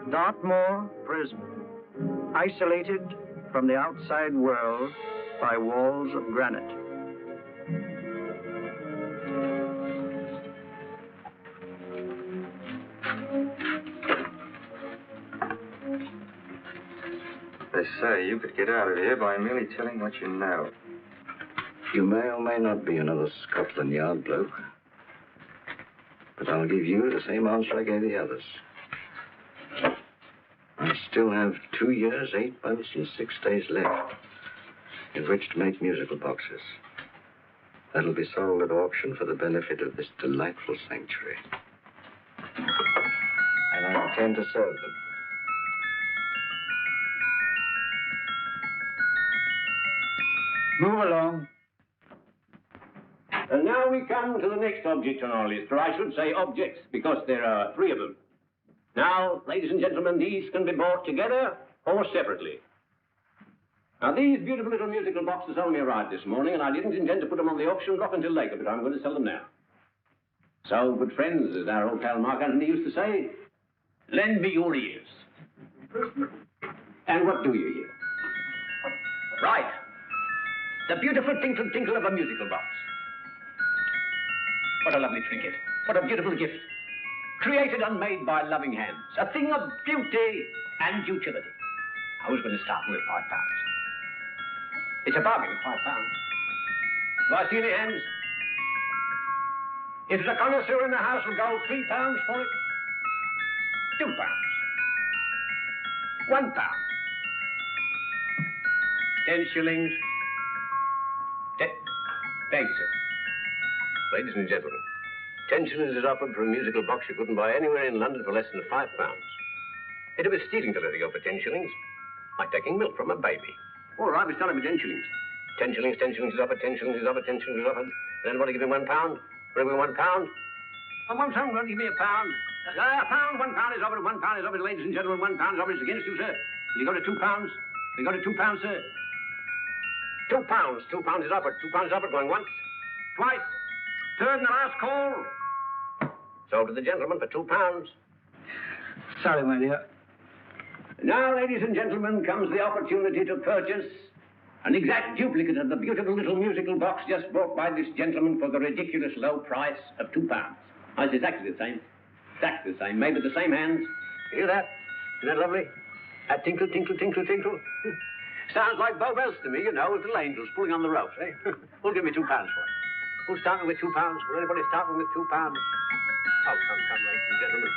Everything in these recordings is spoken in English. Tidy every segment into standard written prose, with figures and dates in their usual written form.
Dartmoor prison, isolated from the outside world by walls of granite. They say you could get out of here by merely telling what you know. You may or may not be another Scotland Yard bloke, but I'll give you the same answer I gave the others. I still have 2 years, 8 months, and 6 days left in which to make musical boxes. That'll be sold at auction for the benefit of this delightful sanctuary. And I intend to serve them. Move along. And now we come to the next object on our list, or I should say objects, because there are 3 of them. Now, ladies and gentlemen, these can be bought together or separately. Now, these beautiful little musical boxes only arrived this morning, and I didn't intend to put them on the auction block until later, but I'm going to sell them now. So, good friends, as our old pal Mark Antony used to say, lend me your ears. And what do you hear? Right. The beautiful tinkle-tinkle of a musical box. What a lovely trinket. What a beautiful gift. Created and made by loving hands. A thing of beauty and utility. I was going to start with £5. It's a bargain, £5. Do I see any hands? If there's a connoisseur in the house, will go £3 for it. £2. £1. 10 shillings. Thanks, sir. Ladies and gentlemen, 10 shillings is offered for a musical box you couldn't buy anywhere in London for less than £5. It'd be stealing to let it go for 10 shillings. Like taking milk from a baby. All right, we're starting with 10 shillings. 10 shillings, 10 shillings is offered, 10 shillings is offered, 10 shillings is offered. And anybody give me £1? For every £1? And £1 won't give me £1. £1 is offered, £1 is offered, ladies and gentlemen, £1 is offered. It's against you, sir. Will you go to £2? Will you go to £2, sir? £2. £2 is offered. £2 is offered. Going once, twice, third and the last call. Sold to the gentleman for £2. Sorry, my dear. Now, ladies and gentlemen, comes the opportunity to purchase an exact duplicate of the beautiful little musical box just bought by this gentleman for the ridiculous low price of £2. Oh, it's exactly the same. Exactly the same. Made with the same hands. You hear that? Isn't that lovely? That tinkle, tinkle, tinkle, tinkle. Sounds like Bow Bells to me, you know, with little angels pulling on the ropes, eh? Who'll give me £2 for it? Who's starting with £2? Will anybody start with £2? Oh, come, ladies and gentlemen.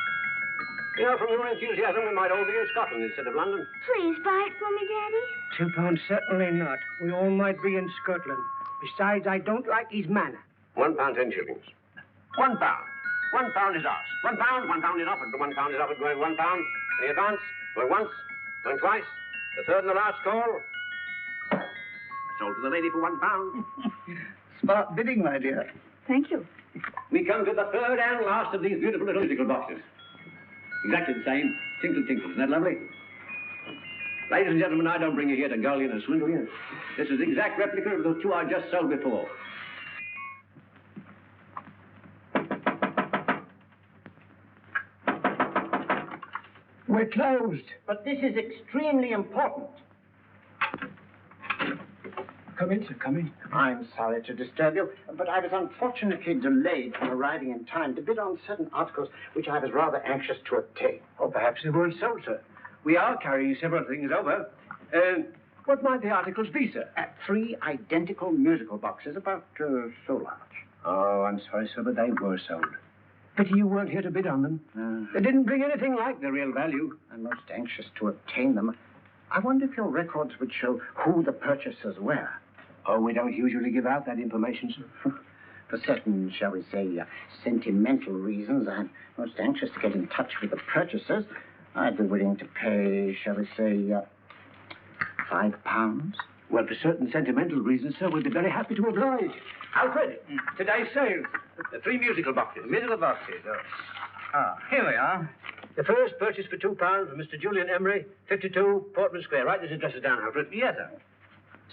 You know, from your enthusiasm, we might all be in Scotland instead of London. Please buy it for me, Daddy. £2, certainly not. We all might be in Scotland. Besides, I don't like his manner. £1, 10 shillings. £1. £1 is ours. £1 is offered. £1 is offered. Going £1. Any advance? Going once. Going twice. The third and the last call. Sold to the lady for £1. Smart bidding, my dear. Thank you. We come to the third and last of these beautiful little musical boxes. Exactly the same. Tinkle, tinkle. Isn't that lovely? Ladies and gentlemen, I don't bring you here to gull you and swindle you. This is the exact replica of the 2 I just sold before. We're closed. But this is extremely important. Come in, sir, come in. I'm sorry to disturb you, but I was unfortunately delayed from arriving in time to bid on certain articles which I was rather anxious to obtain. Or perhaps they weren't sold, sir. We are carrying several things over. What might the articles be, sir? 3 identical musical boxes, about so large. Oh, I'm sorry, sir, but they were sold. Pity you weren't here to bid on them. They didn't bring anything like their real value. I'm most anxious to obtain them. I wonder if your records would show who the purchasers were. Oh, we don't usually give out that information, sir. For certain, shall we say, sentimental reasons, I'm most anxious to get in touch with the purchasers. I'd be willing to pay, shall we say, £5. Well, for certain sentimental reasons, sir, we'd be very happy to oblige. Alfred, today's sale. The 3 musical boxes. Musical boxes, here we are. The first purchase for £2 from Mr. Julian Emery, 52 Portman Square. Write this address down, Alfred. Yes, sir.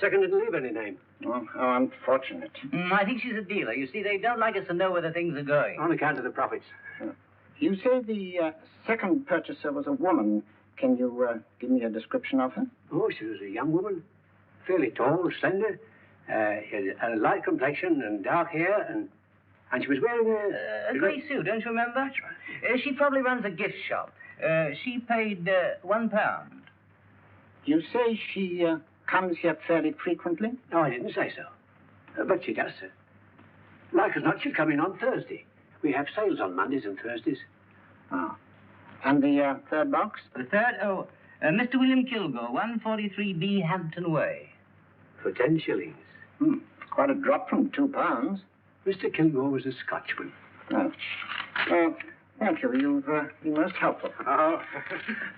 Second didn't leave any name. Oh, how unfortunate. I think she's a dealer. You see, they don't like us to know where the things are going. On account of the profits. You say the second purchaser was a woman. Can you give me a description of her? Oh, she was a young woman. Fairly tall, slender. She had a light complexion and dark hair, and she was wearing a grey suit, don't you remember? That's right. She probably runs a gift shop. She paid £1. You say she comes here fairly frequently? No, I didn't say so. But she does, sir. Like as not, she'll come in on Thursday. We have sales on Mondays and Thursdays. Oh. And the third box? The third? Oh, Mr. William Kilgore, 143B Hampton Way. For 10 shillings. Quite a drop from £2. Mr. Kilgore was a Scotchman. Oh. Well, thank you. You've been most helpful. Oh,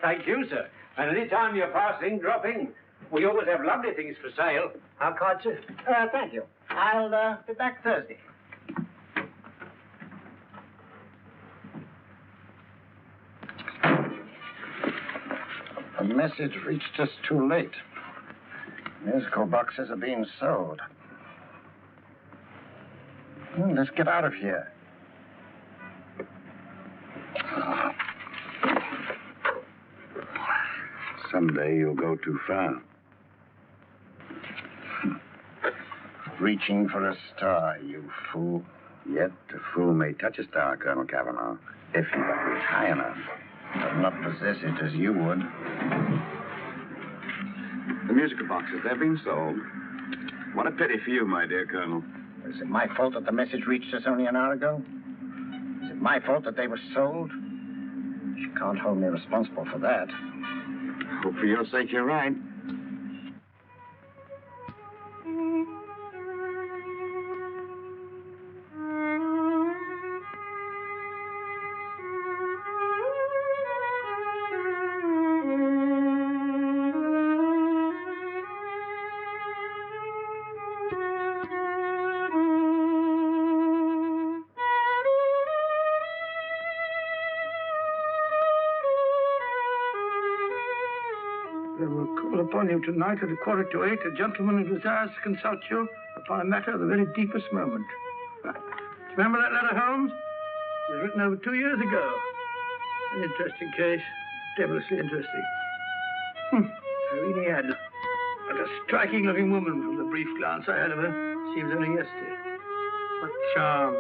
thank you, sir. And any time you're passing, drop in. We always have lovely things for sale. Our card, sir? Thank you. I'll be back Thursday. The message reached us too late. Musical boxes are being sold. Let's get out of here. Someday you'll go too far. Reaching for a star, you fool. Yet a fool may touch a star, Colonel Cavanaugh, if he but reach high enough. But not possess it as you would. The musical boxes, they've been sold. What a pity for you, my dear Colonel. Is it my fault that the message reached us only an hour ago? Is it my fault that they were sold? You can't hold me responsible for that. Hope for your sake you're right. Upon you tonight at 7:45, a gentleman who desires to consult you upon a matter of the very deepest moment. Do you remember that letter, Holmes? It was written over 2 years ago. An interesting case. Devilishly interesting. Irene Adler. What a striking-looking woman from the brief glance I had of her. Seems only yesterday. What charm.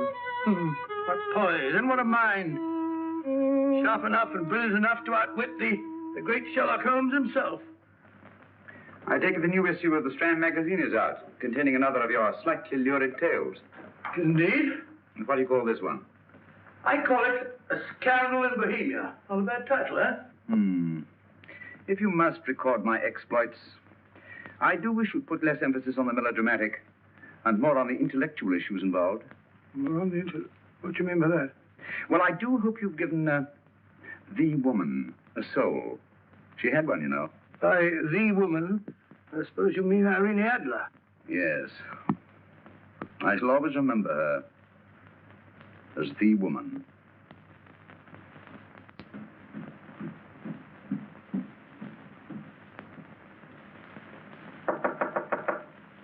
What poise. And what a mind. Sharp enough and brilliant enough to outwit the great Sherlock Holmes himself. I take it the new issue of the Strand magazine is out, containing another of your slightly lurid tales. Indeed. And what do you call this one? I call it A Scandal in Bohemia. Not a bad title, eh? If you must record my exploits, I do wish you'd put less emphasis on the melodramatic and more on the intellectual issues involved. More on the What do you mean by that? Well, I do hope you've given the woman a soul. She had one, you know. By the woman, I suppose you mean Irene Adler. Yes. I shall always remember her as the woman.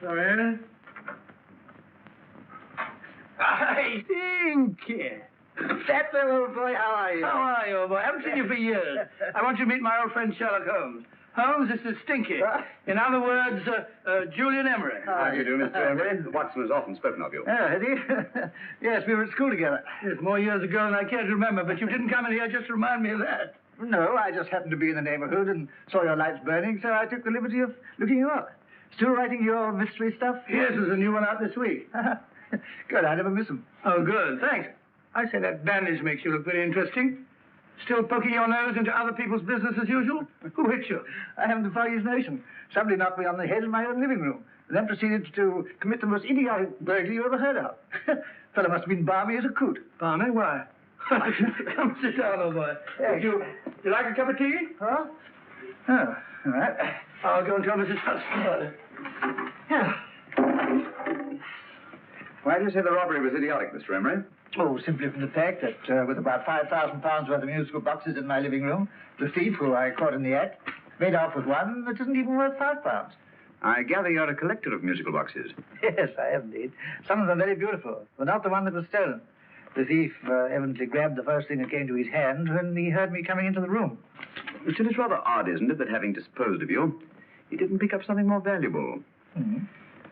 Sorry? Hi, Stinky. That little boy, how are you? How are you, old boy? I haven't seen you for years. I want you to meet my old friend Sherlock Holmes. Holmes, this is Stinky. In other words, Julian Emery. How do you do, Mr. Emery? Watson has often spoken of you. Oh, has he? Yes, we were at school together. Yes, more years ago than I care to remember, but you didn't come in here just to remind me of that. No, I just happened to be in the neighborhood and saw your lights burning, so I took the liberty of looking you up. Still writing your mystery stuff? Yes, there's a new one out this week. Good, I never miss them. Oh, good, thanks. I say that bandage makes you look very interesting. Still poking your nose into other people's business as usual? Who hit you? I haven't the foggiest notion. Somebody knocked me on the head in my own living room, and then proceeded to commit the most idiotic burglary you ever heard of. Fellow must have been balmy as a coot. Balmy? Why? Come sit down, old boy. Yes. You like a cup of tea? Huh? Oh, all right. I'll go and tell Mrs. Hudson. Yeah. Why do you say the robbery was idiotic, Mr. Emery? Oh, simply from the fact that with about £5,000 worth of musical boxes in my living room, the thief, who I caught in the act, made off with one that isn't even worth £5. I gather you're a collector of musical boxes. Yes, I am indeed. Some of them very beautiful, but not the one that was stolen. The thief evidently grabbed the first thing that came to his hand when he heard me coming into the room. Still, it's rather odd, isn't it, that having disposed of you, he didn't pick up something more valuable. Mm-hmm.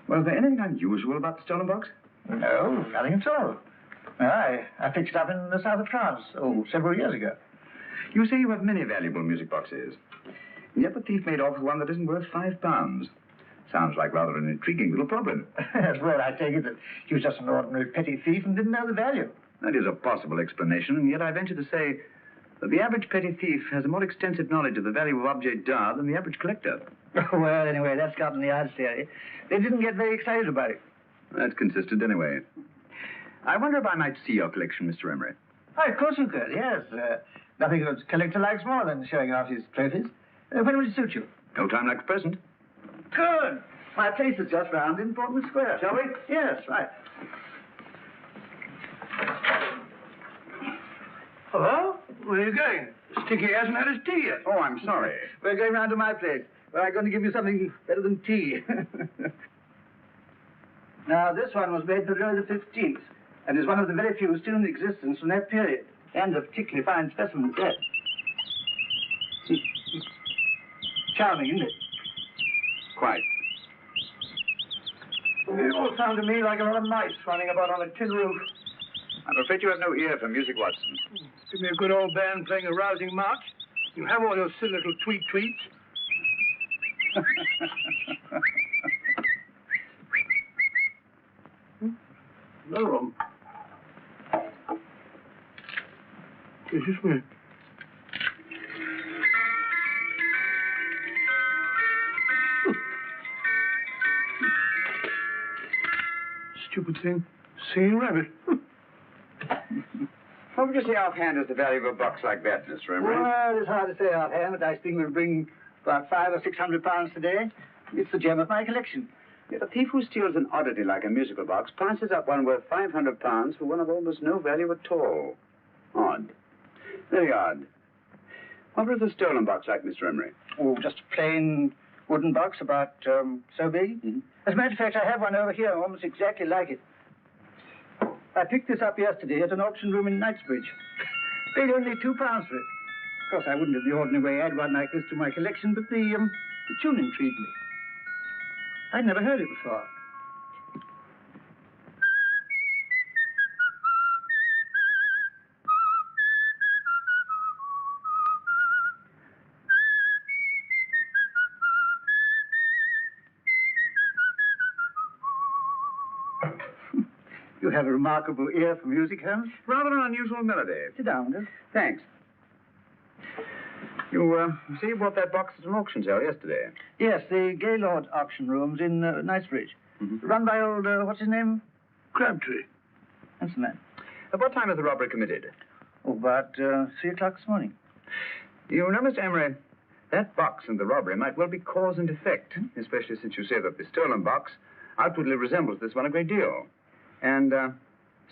Was there anything unusual about the stolen box? No, nothing at all. I picked it up in the south of France, several years ago. You say you have many valuable music boxes, and yet the thief made off with one that isn't worth £5. Sounds like rather an intriguing little problem. Well, I take it that he was just an ordinary petty thief and didn't know the value. That is a possible explanation, and yet I venture to say that the average petty thief has a more extensive knowledge of the value of object d'art than the average collector. Well, anyway, that's Scotland Yard's theory. They didn't get very excited about it. That's consistent anyway. I wonder if I might see your collection, Mr. Emery. Oh, of course you could, yes. Nothing a collector likes more than showing off his trophies. When would it suit you? No time like the present. Good. My place is just round in Portman Square. Shall we? Yes, right. Hello? Where are you going? Stinky hasn't had his tea yet. Oh, I'm sorry. We're going round to my place, where I'm going to give you something better than tea. Now, this one was made for Louis XV, and is one of the very few still in existence from that period, and a particularly fine specimen at that. Charming, isn't it? Quite. It all sounded to me like a lot of mice running about on a tin roof. I'm afraid you have no ear for music, Watson. Give me a good old band playing a rousing march. You have all your silly little tweets. No. This is me. Stupid thing. Singing rabbit. What would you say offhand is the value of a box like that, Mr. Emery? Well, it's hard to say offhand, but I think we'll bring about £500 or £600 today. It's the gem of my collection. Yet a thief who steals an oddity like a musical box passes up one worth £500 for one of almost no value at all. Odd. Very odd. What was the stolen box like, Mr. Emery? Oh, just a plain wooden box about so big. Mm-hmm. As a matter of fact, I have one over here almost exactly like it. I picked this up yesterday at an auction room in Knightsbridge. Paid only £2 for it. Of course, I wouldn't in the ordinary way add one like this to my collection, but the tune intrigued me. I'd never heard it before. You have a remarkable ear for music, Holmes. Rather an unusual melody. Sit down, Will. Thanks. You say you bought that box at an auction sale yesterday? Yes, the Gaylord auction rooms in Knightsbridge. Mm-hmm. Run by old, what's his name? Crabtree. That's the man. At what time was the robbery committed? Oh, about 3 o'clock this morning. You know, Mr. Emery, that box and the robbery might well be cause and effect, especially since you say that the stolen box outwardly resembles this one a great deal. And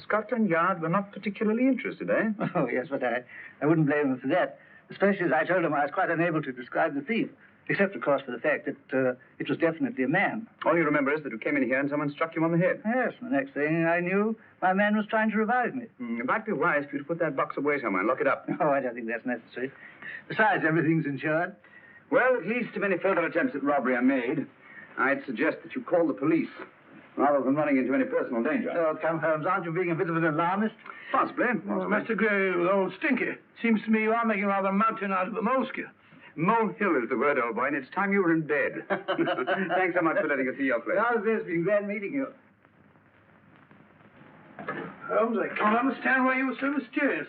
Scotland Yard were not particularly interested, eh? Oh, yes, but I wouldn't blame them for that. Especially as I told them I was quite unable to describe the thief. Except, of course, for the fact that it was definitely a man. All you remember is that you came in here and someone struck you on the head. Yes, and the next thing I knew, my man was trying to revive me. It might be wise for you to put that box away somewhere and lock it up. Oh, I don't think that's necessary. Besides, everything's insured. Well, at least if any further attempts at robbery are made, I'd suggest that you call the police, rather than running into any personal danger. Oh, come, Holmes, aren't you being a bit of an alarmist? Possibly. Well, Master Gray, with old Stinky. Seems to me you are making rather a mountain out of a molehill. Molehill is the word, old boy, and it's time you were in bed. Thanks so much for letting us see your place. How's this? Been glad meeting you. Holmes, I can't understand why you were so mysterious.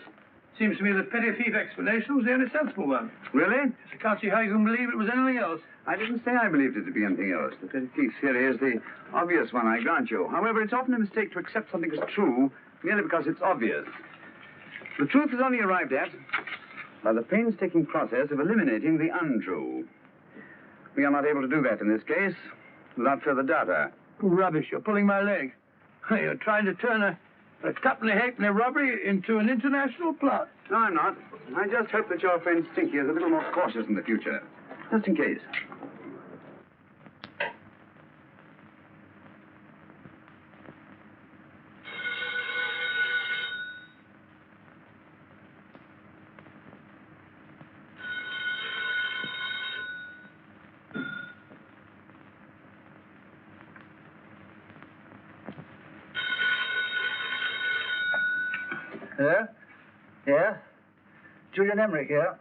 Seems to me the petty thief explanation was the only sensible one. Really? I can't see how you can believe it was anything else. I didn't say I believed it to be anything else. The petty thief theory is the obvious one, I grant you. However, it's often a mistake to accept something as true merely because it's obvious. The truth is only arrived at by the painstaking process of eliminating the untrue. We are not able to do that in this case without further data. Rubbish, you're pulling my leg. You're trying to turn a twopenny halfpenny robbery into an international plot. No, I'm not. I just hope that your friend Stinky is a little more cautious in the future. Just in case. Yeah? Yeah? Julian Emery here.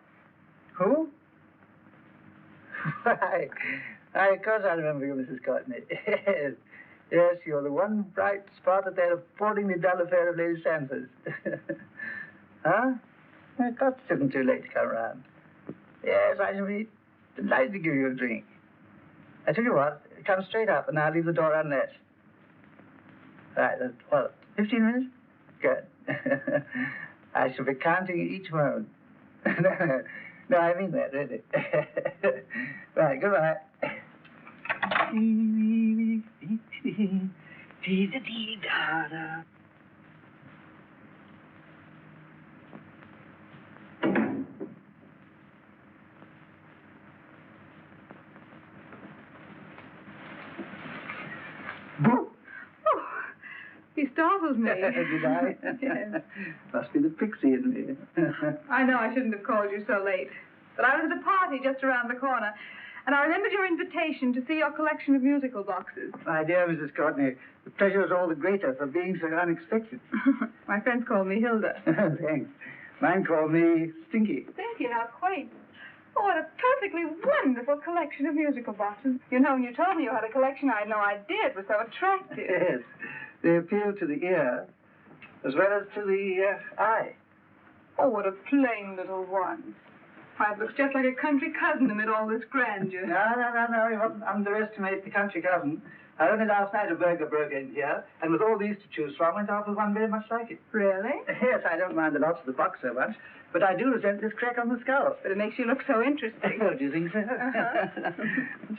Who? Of course I remember you, Mrs. Courtney. Yes. Yes, you're the one bright spot at that appallingly dull affair of Lady Sanford's. Huh? Of course it isn't too late to come around. Yes, I shall be delighted to give you a drink. I tell you what, come straight up and I'll leave the door unlatched. Right, that's, what, 15 minutes? Good. I shall be counting each moment. No, I mean that, really. Right, goodbye. He startled me. Did I? Yes. Must be the pixie in me. I know I shouldn't have called you so late, but I was at a party just around the corner, and I remembered your invitation to see your collection of musical boxes. My dear Mrs. Courtney, the pleasure is all the greater for being so unexpected. My friends call me Hilda. Thanks. Mine call me Stinky. Thank you, how quaint. Oh, what a perfectly wonderful collection of musical boxes. You know, when you told me you had a collection, I had no idea it was so attractive. Yes. They appeal to the ear as well as to the eye. Oh, what a plain little one. Why, it looks just like a country cousin amid all this grandeur. No. You mustn't underestimate the country cousin. Only last night a burglar broke in here, and with all these to choose from, went off with one very much like it. Really? Yes, I don't mind the loss of the box so much, but I do resent this crack on the skull. But it makes you look so interesting. Oh, do you think so?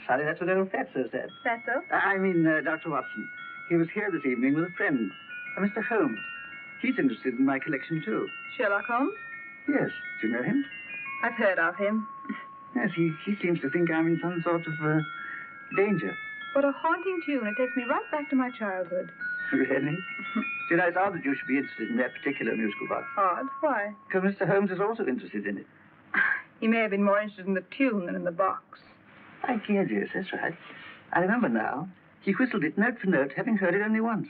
Sorry, that's what old Fatso said. Fatso? I mean, Dr. Watson. He was here this evening with a friend, Mr. Holmes. He's interested in my collection, too. Sherlock Holmes? Yes. Do you know him? I've heard of him. Yes, he seems to think I'm in some sort of danger. What a haunting tune. It takes me right back to my childhood. Really? You know, it's odd that you should be interested in that particular musical box. Odd? Why? Because Mr. Holmes is also interested in it. He may have been more interested in the tune than in the box. I guess, yes, that's right. I remember now. He whistled it note for note, having heard it only once.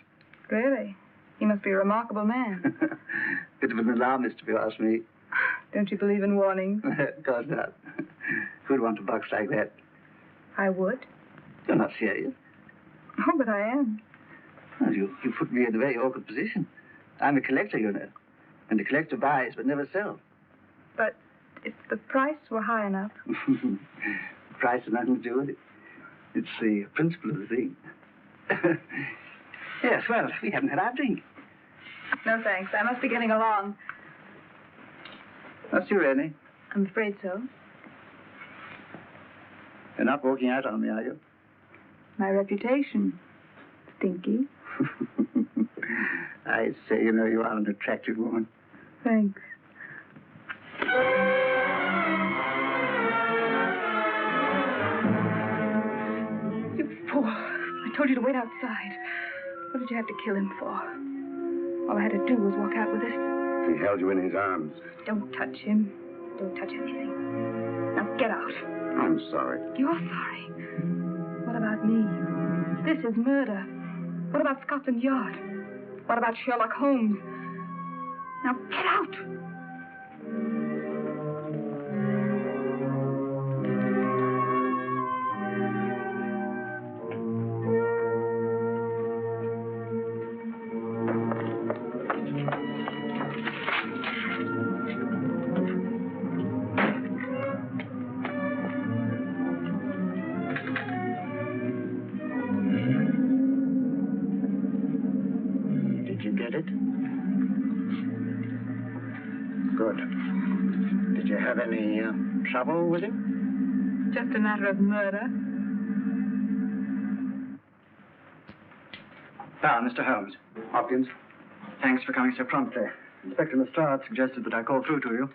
Really? He must be a remarkable man. Bit of an alarmist, if you ask me. Don't you believe in warnings? Of course not. Who'd want a box like that? I would. You're not serious. Oh, but I am. Well, you put me in a very awkward position. I'm a collector, you know. And a collector buys but never sells. But if the price were high enough... The price has nothing to do with it. It's the principle of the thing. Yes, well, we haven't had our drink. No, thanks. I must be getting along. Must you really? I'm afraid so. You're not walking out on me, are you? My reputation. Stinky. I say, you know, you are an attractive woman. Thanks. You fool. I told you to wait outside. What did you have to kill him for? All I had to do was walk out with it. He held you in his arms. Don't touch him. Don't touch anything. Now get out. I'm sorry. You're sorry. What about me? This is murder. What about Scotland Yard? What about Sherlock Holmes? Now, get out! Did you get it? Good. Did you have any trouble with him? Just a matter of murder. Mr. Holmes. Hopkins. Thanks for coming so promptly. Inspector Lestrade suggested that I call through to you.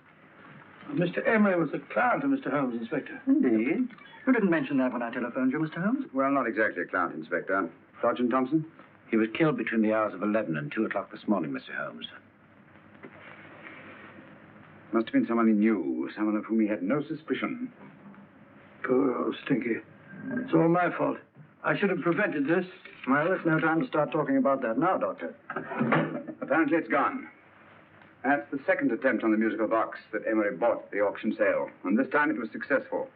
Mr. Emery was a client of Mr. Holmes, Inspector. Indeed. You didn't mention that when I telephoned you, Mr. Holmes. Well, not exactly a client, Inspector. Sergeant Thompson? He was killed between the hours of 11 and 2 o'clock this morning, Mr. Holmes. Must have been someone he knew, someone of whom he had no suspicion. Poor old Stinky. It's all my fault. I should have prevented this. Well, there's no time to start talking about that now, Doctor. Apparently it's gone. That's the second attempt on the musical box that Emery bought at the auction sale. And this time it was successful.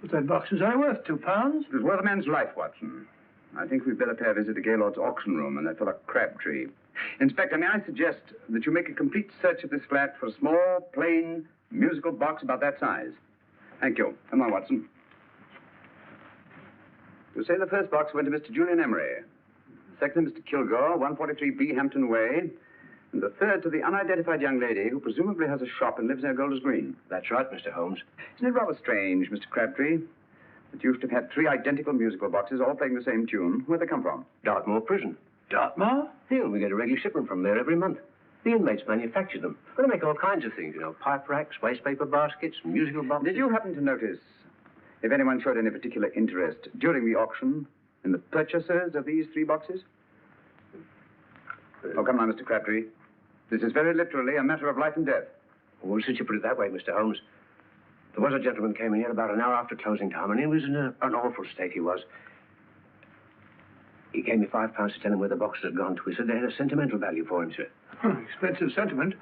But that box was only worth £2. It was worth a man's life, Watson. I think we'd better pay a visit to Gaylord's auction room and that fellow Crabtree. Inspector, may I suggest that you make a complete search of this flat for a small, plain, musical box about that size? Thank you. Come on, Watson. You say the first box went to Mr. Julian Emery. The second to Mr. Kilgore, 143B Hampton Way. And the third to the unidentified young lady who presumably has a shop and lives near Golders Green. That's right, Mr. Holmes. Isn't it rather strange, Mr. Crabtree, that you should have had 3 identical musical boxes all playing the same tune? Where'd they come from? Dartmoor Prison. Dartmoor? Here, we get a regular shipment from there every month. The inmates manufacture them. Well, they make all kinds of things, you know, pipe racks, waste paper baskets, musical boxes. Did you happen to notice if anyone showed any particular interest during the auction in the purchasers of these 3 boxes? Oh, come on, Mr. Crabtree. This is very literally a matter of life and death. Well, since you put it that way, Mr. Holmes, there was a gentleman came in here about an hour after closing time, and he was in an awful state, he was. He gave me £5 to tell him where the boxes had gone to. He said they had a sentimental value for him, sir. Expensive sentiment.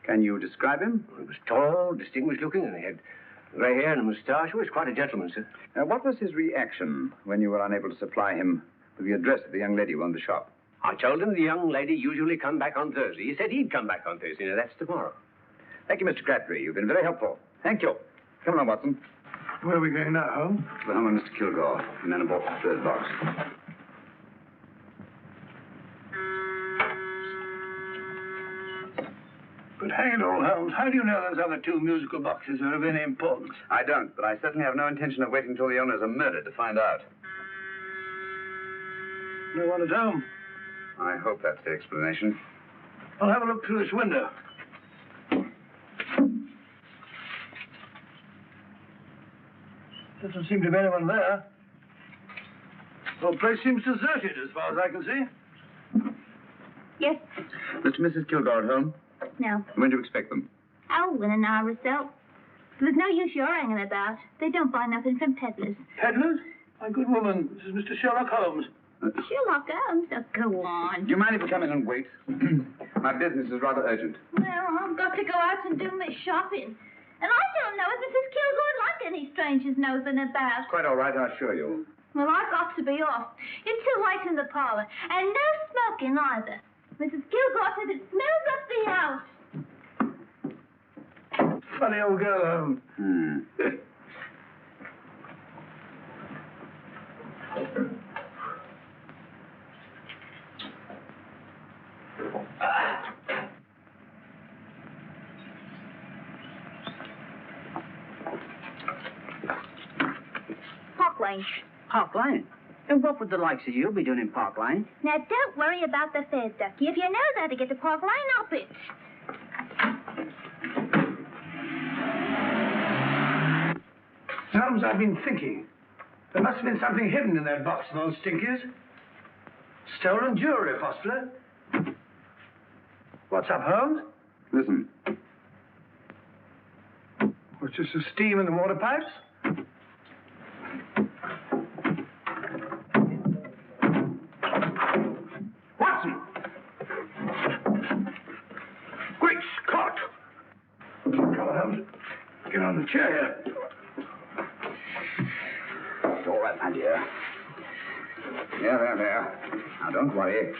Can you describe him? He was tall, distinguished looking, and he had grey hair and a moustache. He was quite a gentleman, sir. What was his reaction when you were unable to supply him with the address of the young lady who owned the shop? I told him the young lady usually come back on Thursday. He said he'd come back on Thursday. Now, that's tomorrow. Thank you, Mr. Crabtree. You've been very helpful. Thank you. Come on, Watson. Where are we going now, Holmes? To the home of Mr. Kilgore, and then aboard the 3rd box. But hang it all, Holmes, how do you know those other 2 musical boxes are of any importance? I don't, but I certainly have no intention of waiting until the owners are murdered to find out. No one at home. I hope that's the explanation. I'll have a look through this window. Doesn't seem to be anyone there. The whole place seems deserted as far as I can see. Yes. Mr. and Mrs. Kilgore at home? No. When do you expect them? Oh, in an hour or so. There's no use your hanging about. They don't buy nothing from peddlers. Peddlers? My good woman, this is Mr. Sherlock Holmes. Sherlock Holmes? Oh, go on. Do you mind if we come in and wait? My business is rather urgent. Well, I've got to go out and do my shopping. And I don't know if Mrs. Kilgore'd like any strangers nosing about. Quite all right, I assure you. Well, I've got to be off. It's too late in the parlor. And no smoking either. Mrs. Kilgore said it smells up the house. Funny old girl, Holmes. Park Lane. Park Lane? And what would the likes of you be doing in Park Lane? Now, don't worry about the fares, Ducky. If you know how to get to Park Lane, up it. Holmes, I've been thinking. There must have been something hidden in that box of old Stinky's. Stolen jewelry, possibly. What's up, Holmes? Listen. What's just the steam in the water pipes? Watson! Great on the chair here. It's all right, my dear. There. Now, don't worry.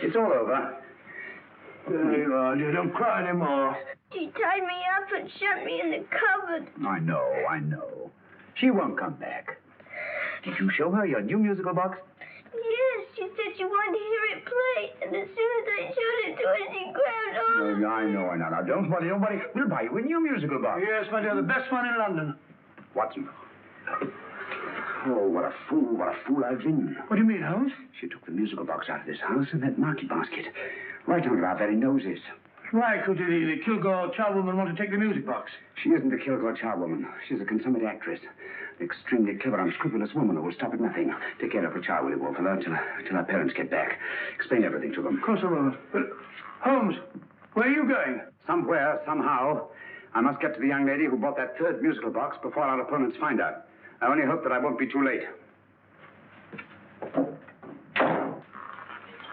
It's all over. There you are, dear. Don't cry anymore. She tied me up and shut me in the cupboard. I know. She won't come back. Did you show her your new musical box? Yes, she said she wanted to hear it play, and as soon as I showed it to her, she grabbed on. I know. Now, don't worry. We'll buy you a new musical box. Yes, my dear, the best one in London. Watson. Oh, what a fool I've been. What do you mean, Holmes? She took the musical box out of this house in that market basket, right under our very noses. Why could the Kilgore charwoman want to take the music box? She isn't a Kilgore charwoman. She's a consummate actress. An extremely clever, unscrupulous woman who will stop at nothing. Take care of her child, will you, Wolfella, till her parents get back. Explain everything to them. Of course I will. But, Holmes, where are you going? Somewhere, somehow. I must get to the young lady who bought that third musical box before our opponents find her. I only hope that I won't be too late.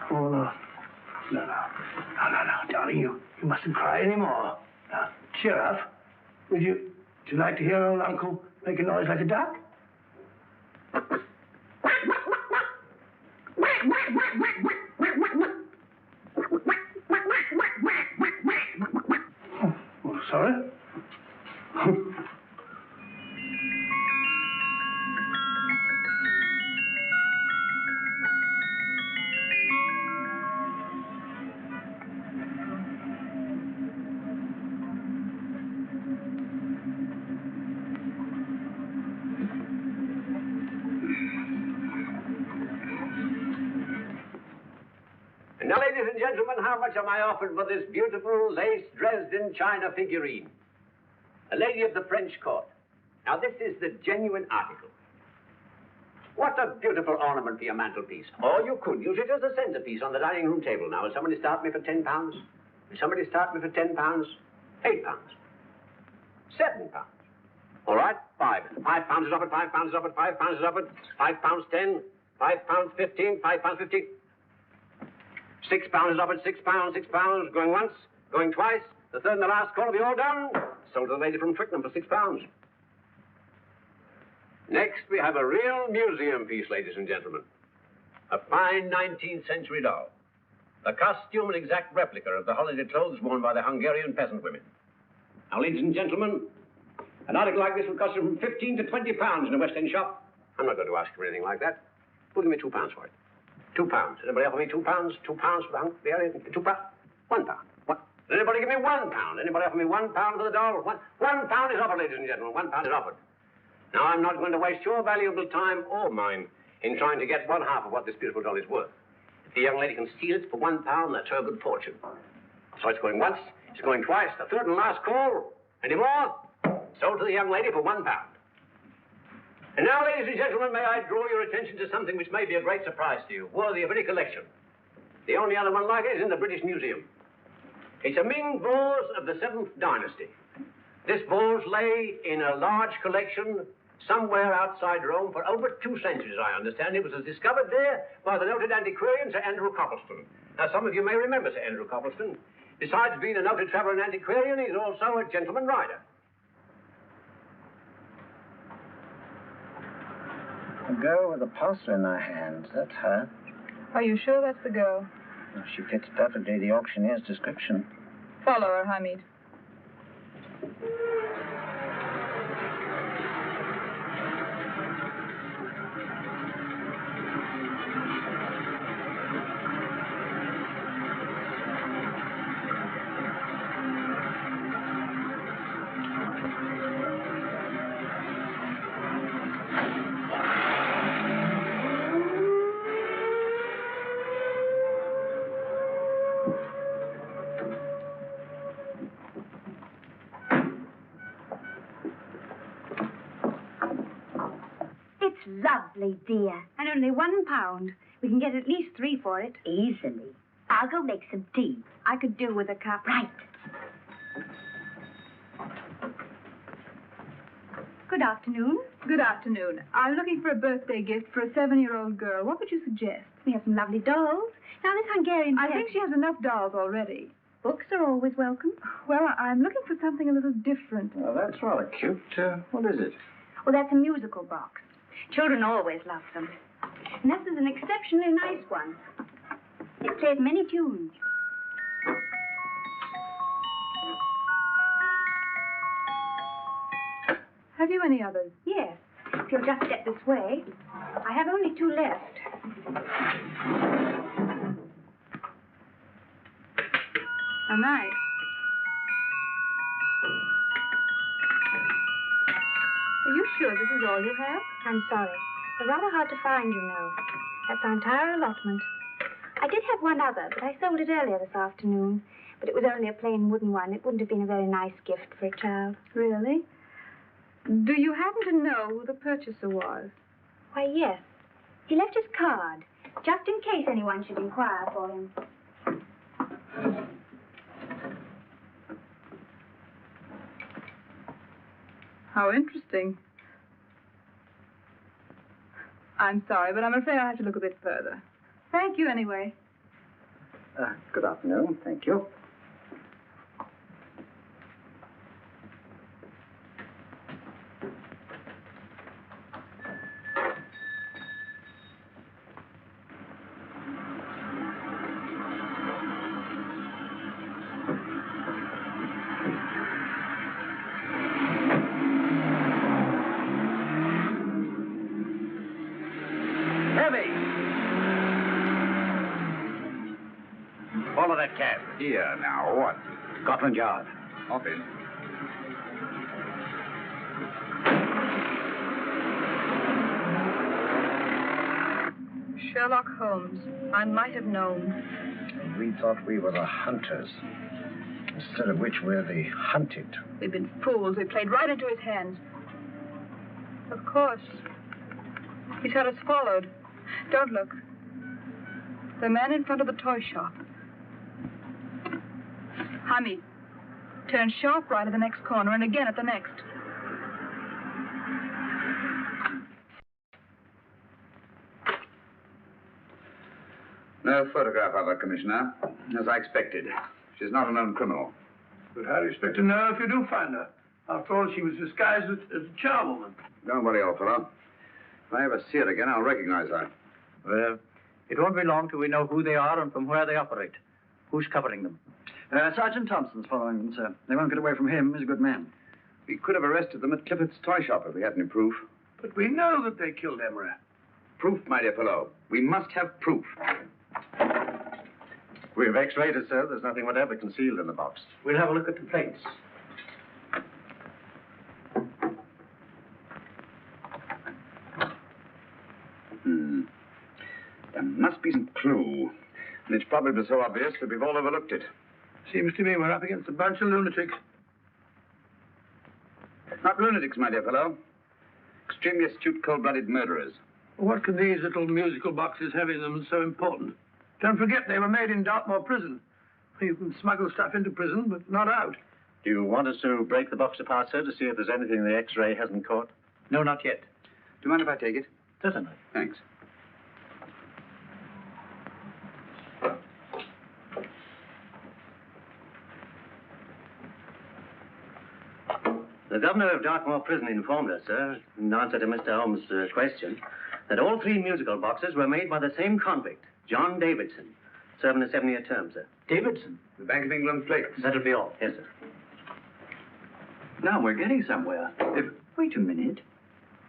Oh, no. No, darling, you mustn't cry anymore. Now, cheer up. Would you like to hear old Uncle make a noise like a duck? Oh, sorry? Now, ladies and gentlemen, how much am I offered for this beautiful lace Dresden china figurine? A lady of the French court. Now, this is the genuine article. What a beautiful ornament for your mantelpiece. Or you could use it as a centerpiece on the dining room table. Now, will somebody start me for £10? Will somebody start me for £10? £8? £7? All right, £5 is offered, £5 is offered, £5 is offered, £5.10, £5.15, £5.15. £6 is offered, £6, going once, going twice, the third and the last call will be all done. Sold to the lady from Twickenham for £6. Next, we have a real museum piece, ladies and gentlemen. A fine 19th century doll. The costume an exact replica of the holiday clothes worn by the Hungarian peasant women. Now, ladies and gentlemen, an article like this will cost you from £15 to £20 in a West End shop. I'm not going to ask you for anything like that. Who'll give me £2 for it? £2. Anybody offer me £2? £2 for the Hungarian? £2? £1. What? Anybody give me £1? Anybody offer me £1 for the doll? £1 is offered, ladies and gentlemen. £1 is offered. Now, I'm not going to waste your valuable time or mine in trying to get one half of what this beautiful doll is worth. If the young lady can steal it for £1, that's her good fortune. So it's going once, it's going twice, the third and last call. Any more? Sold to the young lady for £1. And now, ladies and gentlemen, may I draw your attention to something which may be a great surprise to you, worthy of any collection. The only other one like it is in the British Museum. It's a Ming vase of the 7th dynasty. This vase lay in a large collection somewhere outside Rome for over 2 centuries, I understand. It was discovered there by the noted antiquarian, Sir Andrew Coppleston. Now, some of you may remember Sir Andrew Coppleston. Besides being a noted traveler and antiquarian, he's also a gentleman rider. A girl with a parcel in her hand. That's her. Are you sure that's the girl? Well, she fits perfectly the auctioneer's description. Follow her, Hamid. Lovely, dear. And only £1. We can get at least 3 for it. Easily. I'll go make some tea. I could do with a cup. Right. Good afternoon. Good afternoon. I'm looking for a birthday gift for a 7-year-old girl. What would you suggest? We have some lovely dolls. Now, this Hungarian... I think she has enough dolls already. Books are always welcome. Well, I'm looking for something a little different. Oh, that's rather cute. What is it? Well, that's a musical box. Children always love them. And this is an exceptionally nice one. It plays many tunes. Have you any others? Yes. If you'll just step this way. I have only 2 left. How nice. Are you sure this is all you have? I'm sorry. They're rather hard to find, you know. That's our entire allotment. I did have one other, but I sold it earlier this afternoon. But it was only a plain wooden one. It wouldn't have been a very nice gift for a child. Really? Do you happen to know who the purchaser was? Why, yes. He left his card, just in case anyone should inquire for him. How interesting. I'm sorry, but I'm afraid I'll have to look a bit further. Thank you anyway. Good afternoon. Thank you. Follow that cab. Here, now, what? Scotland Yard. Office. Sherlock Holmes. I might have known. We thought we were the hunters, instead of which we're the hunted. We've been fools. We played right into his hands. Of course. He's had us followed. Don't look. The man in front of the toy shop. Hamid, turn sharp right at the next corner and again at the next. No photograph of her, Commissioner. As I expected. She's not a known criminal. But how do you expect to know if you do find her? After all, she was disguised as a charwoman. Don't worry, old fellow. If I ever see her again, I'll recognize her. Well, it won't be long till we know who they are and from where they operate. Who's covering them? Sergeant Thompson's following them, sir. They won't get away from him. He's a good man. We could have arrested them at Clifford's toy shop if we had any proof. But we know that they killed Emery. Proof, my dear fellow. We must have proof. We've x-rayed it, sir. There's nothing whatever concealed in the box. We'll have a look at the plates. There must be some clue. And it's probably so obvious that we've all overlooked it. Seems to me we're up against a bunch of lunatics. Not lunatics, my dear fellow. Extremely astute, cold-blooded murderers. What can these little musical boxes have in them that's so important? Don't forget they were made in Dartmoor prison. You can smuggle stuff into prison, but not out. Do you want us to break the box apart, sir, to see if there's anything the X-ray hasn't caught? No, not yet. Do you mind if I take it? Certainly. Thanks. The governor of Dartmoor Prison informed us, sir, in answer to Mr. Holmes' question, that all 3 musical boxes were made by the same convict, John Davidson, serving a 7-year term, sir. Davidson? The Bank of England plates. That'll be all. Yes, sir. Now we're getting somewhere. Wait a minute.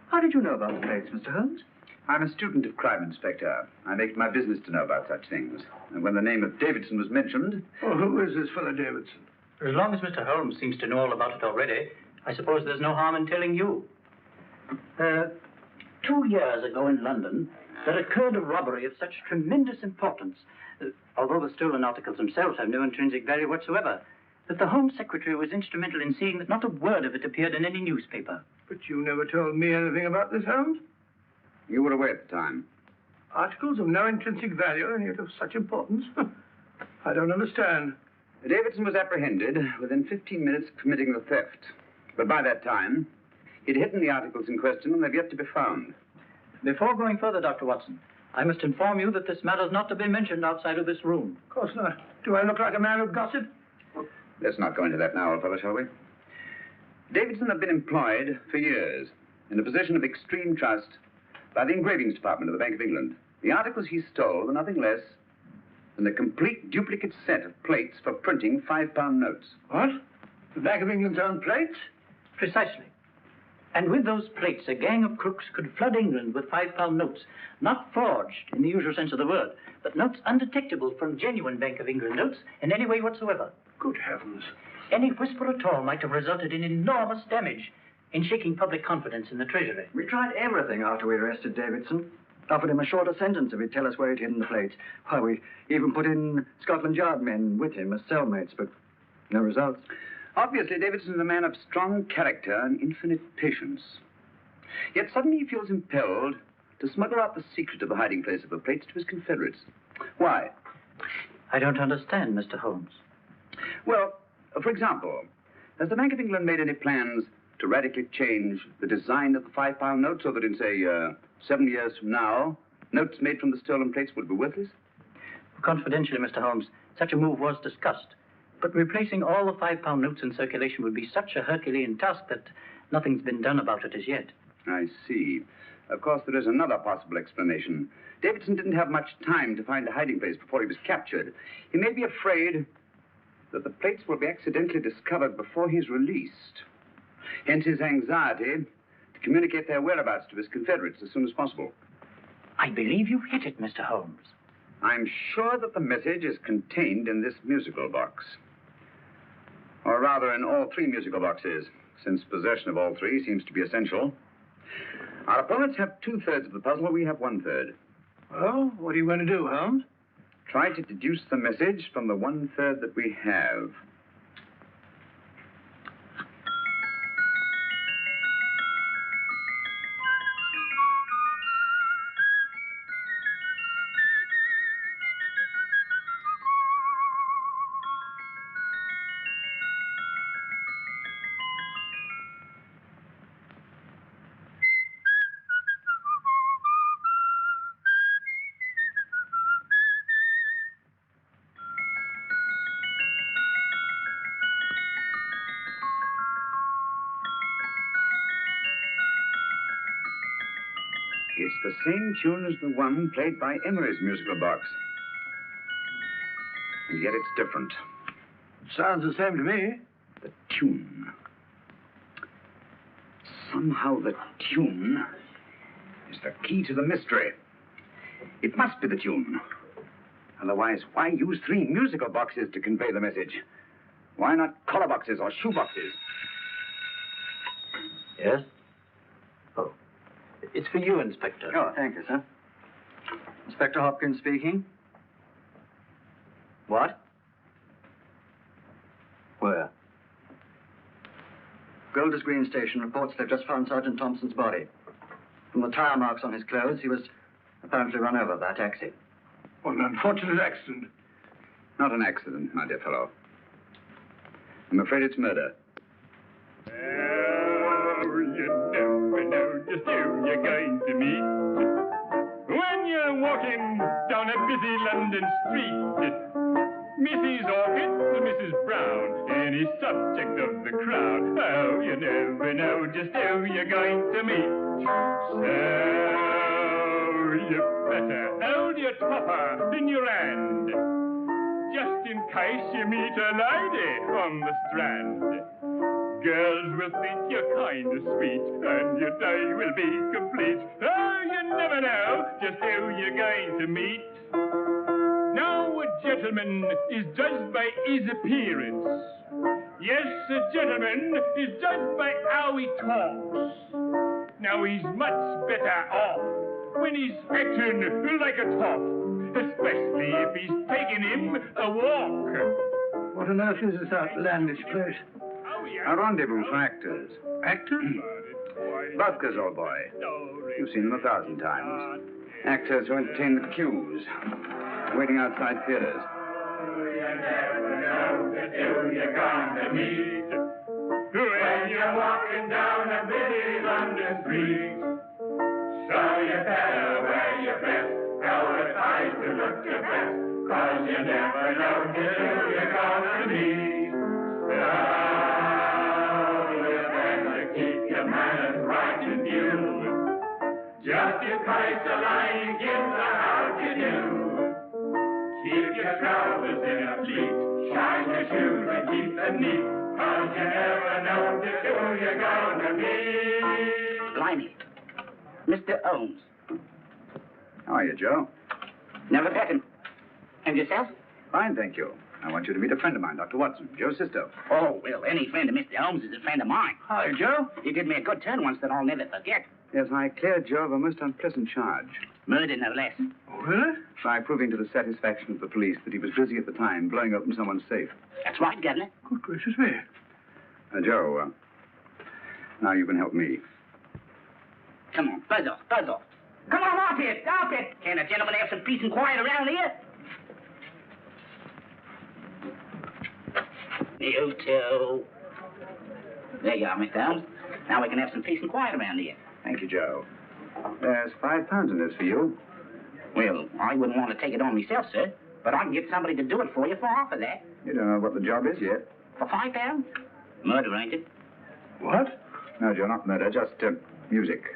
How did you know about the plates, Mr. Holmes? I'm a student of crime, Inspector. I make it my business to know about such things. And when the name of Davidson was mentioned... Well, who is this fellow Davidson? As long as Mr. Holmes seems to know all about it already, I suppose there's no harm in telling you. 2 years ago in London, there occurred a robbery of such tremendous importance, although the stolen articles themselves have no intrinsic value whatsoever, that the Home Secretary was instrumental in seeing that not a word of it appeared in any newspaper. But you never told me anything about this, Holmes. You were away at the time. Articles of no intrinsic value and yet of such importance? I don't understand. Davidson was apprehended within 15 minutes of committing the theft. But by that time, he'd hidden the articles in question and they've yet to be found. Before going further, Dr. Watson, I must inform you that this matter's not to be mentioned outside of this room. Of course not. Do I look like a man who'd gossip? Let's not go into that now, old fellow, shall we? Davidson had been employed for years in a position of extreme trust by the engravings department of the Bank of England. The articles he stole were nothing less than a complete duplicate set of plates for printing £5 notes. What? The Bank of England's own plates? Precisely. And with those plates, a gang of crooks could flood England with £5 notes, not forged in the usual sense of the word, but notes undetectable from genuine Bank of England notes in any way whatsoever. Good heavens. Any whisper at all might have resulted in enormous damage in shaking public confidence in the Treasury. We tried everything after we arrested Davidson. Offered him a shorter sentence if he'd tell us where he'd hidden the plates. Why, we even put in Scotland Yard men with him as cellmates, but no results. Obviously, Davidson is a man of strong character and infinite patience. Yet suddenly he feels impelled to smuggle out the secret of the hiding place of the plates to his confederates. Why? I don't understand, Mr. Holmes. Well, for example, has the Bank of England made any plans to radically change the design of the £5 note so that in, say, 7 years from now, notes made from the stolen plates would be worthless? Confidentially, Mr. Holmes, such a move was discussed. But replacing all the £5 notes in circulation would be such a Herculean task that nothing's been done about it as yet. I see. Of course, there is another possible explanation. Davidson didn't have much time to find a hiding place before he was captured. He may be afraid that the plates will be accidentally discovered before he's released. Hence his anxiety to communicate their whereabouts to his confederates as soon as possible. I believe you've hit it, Mr. Holmes. I'm sure that the message is contained in this musical box. Or rather, in all 3 musical boxes, since possession of all 3 seems to be essential. Our opponents have 2/3 of the puzzle, we have 1/3. Well, what are you going to do, Holmes? Try to deduce the message from the 1/3 that we have. It's the same tune as the one played by Emery's musical box. And yet it's different. Sounds the same to me. The tune. Somehow the tune is the key to the mystery. It must be the tune. Otherwise, why use 3 musical boxes to convey the message? Why not collar boxes or shoe boxes? Yes? Oh. It's for you, Inspector. Oh, thank you, sir. Inspector Hopkins speaking. What? Where? Golders Green Station reports they've just found Sergeant Thompson's body. From the tire marks on his clothes, he was apparently run over by a taxi. What an unfortunate accident. Not an accident, my dear fellow. I'm afraid it's murder. You never know just who you're going to meet when you're walking down a busy London street. Mrs. Orchid to Mrs. Brown, any subject of the crowd. Oh, you never know just who you're going to meet. So you better hold your topper in your hand, just in case you meet a lady on the Strand. Girls will think you're kind of sweet, and your day will be complete. Oh, you never know just who you're going to meet. Now, a gentleman is judged by his appearance. Yes, a gentleman is judged by how he talks. Now, he's much better off when he's acting like a top, especially if he's taking him a walk. What on earth is this outlandish place? A rendezvous for actors. Actors? Buskers, old boy. You've seen them 1,000 times. Actors who entertain the queues, waiting outside theaters. You never know just who you're going to meet when you're walking down a busy London street. So you better wear your best, go advise to look your best, 'cause you never know just who you're going to meet. Kaiserlein, Gilda, how do you do? Keep your trousers in a pleat, shine your shoes and keep them neat, 'cause you never know just who you're gonna meet. Blimey. Mr. Holmes. How are you, Joe? Never met him. And yourself? Fine, thank you. I want you to meet a friend of mine, Dr. Watson, Joe's sister. Oh, well, any friend of Mr. Holmes is a friend of mine. Hi, Joe. He did me a good turn once that I'll never forget. Yes, I cleared Joe of a most unpleasant charge. Murder, no less. Oh, really? By proving to the satisfaction of the police that he was busy at the time blowing open someone's safe. That's right, Governor. Good gracious me. Joe, now you can help me. Come on, buzz off, buzz off. Come on, out here, out here. Can't a gentleman have some peace and quiet around here? You too. There you are, Mr. Holmes. Now we can have some peace and quiet around here. Thank you, Joe. There's £5 in this for you. Well, I wouldn't want to take it on myself, sir. But I can get somebody to do it for you for half of that. You don't know what the job is yet. For £5? Murder, ain't it? What? No, Joe, not murder, just music.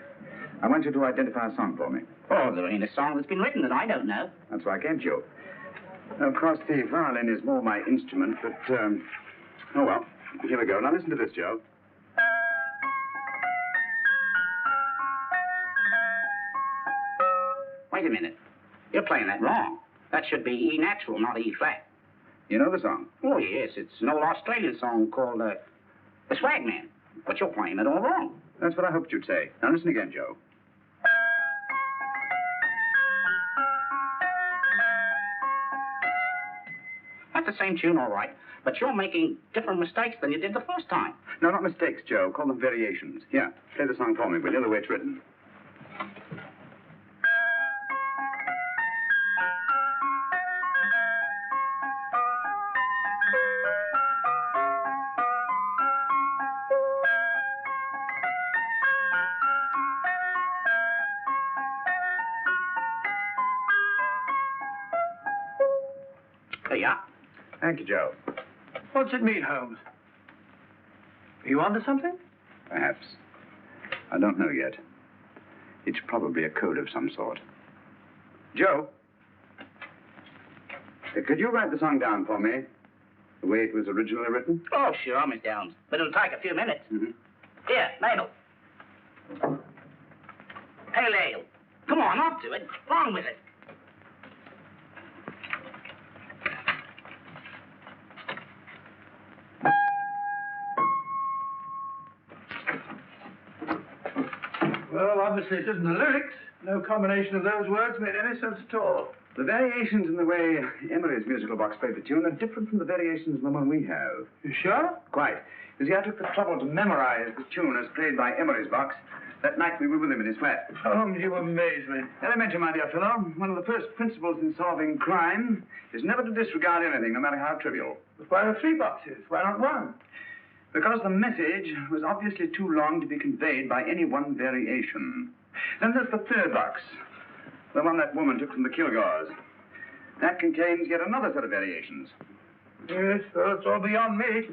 I want you to identify a song for me. Oh, there ain't a song that's been written that I don't know. That's why I came to you. Of course, the violin is more my instrument, but, oh, well. Here we go. Now, listen to this, Joe. Wait a minute. You're playing that wrong. That should be E natural, not E flat. You know the song? Oh, yes. It's an old Australian song called, The Swag Man. But you're playing it all wrong. That's what I hoped you'd say. Now, listen again, Joe. That's the same tune, all right. But you're making different mistakes than you did the first time. No, not mistakes, Joe. Call them variations. Here, play the song for me, will you? The way it's written. There you are. Thank you, Joe. What's it mean, Holmes? Are you onto something? Perhaps. I don't know yet. It's probably a code of some sort. Joe? Could you write the song down for me? The way it was originally written? Oh, sure, Mr. Holmes. But it'll take a few minutes. Mm-hmm. Here, Mabel. Pale ale. Come on, up to it. On with it. Well, obviously it isn't the lyrics. No combination of those words made any sense at all. The variations in the way Emery's musical box played the tune are different from the variations in the one we have. You sure? Quite. You see, I took the trouble to memorize the tune as played by Emery's box that night we were with him in his flat. Holmes, you amaze me. Elementary, my dear fellow. One of the first principles in solving crime is never to disregard anything, no matter how trivial. But why are 3 boxes? Why not 1? Because the message was obviously too long to be conveyed by any one variation. Then there's the 3rd box, the one that woman took from the Kilgores. That contains yet another set of variations. Yes, well, it's all beyond me.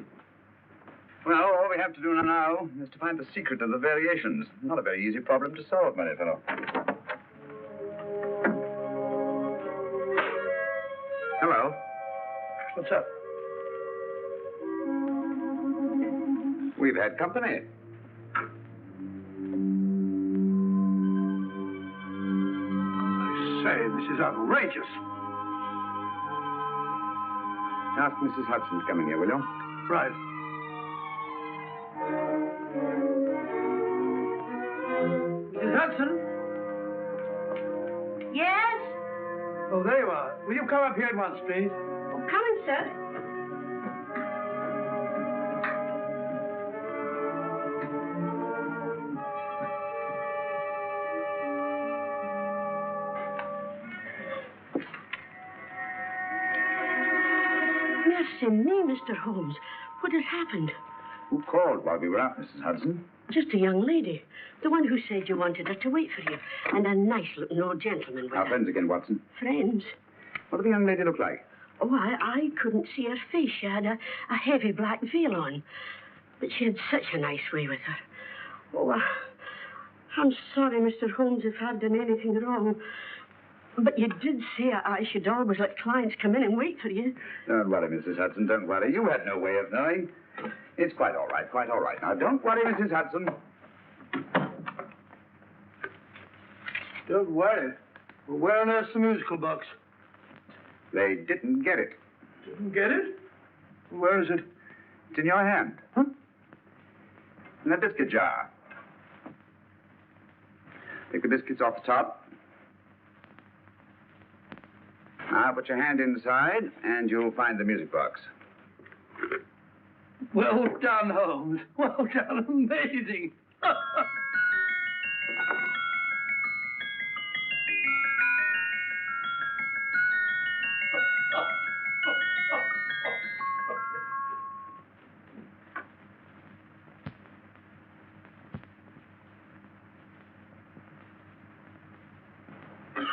Well, all we have to do now is to find the secret of the variations. Not a very easy problem to solve, my dear fellow. Hello. What's up? We've had company. I say, this is outrageous. Ask Mrs. Hudson to come in here, will you? Right. Mrs. Hudson? Yes? Oh, there you are. Will you come up here at once, please? Oh, coming, sir. Mercy me, Mr. Holmes. What has happened? Who called while we were out, Mrs. Hudson? Just a young lady. The one who said you wanted her to wait for you. And a nice-looking old gentleman with Our her. friends again, Watson. Friends? What did the young lady look like? Oh, I couldn't see her face. She had a heavy black veil on. But she had such a nice way with her. Oh, I'm sorry, Mr. Holmes, if I've done anything wrong. But you did say I should always let clients come in and wait for you. Don't worry, Mrs. Hudson, don't worry. You had no way of knowing. It's quite all right, quite all right. Now, don't worry, Mrs. Hudson. Don't worry. Well, where on earth's the musical box? They didn't get it. Didn't get it? Where is it? It's in your hand. Huh? In that biscuit jar. Take the biscuits off the top. Now put your hand inside, and you'll find the music box. Well done, Holmes. Well done. Amazing.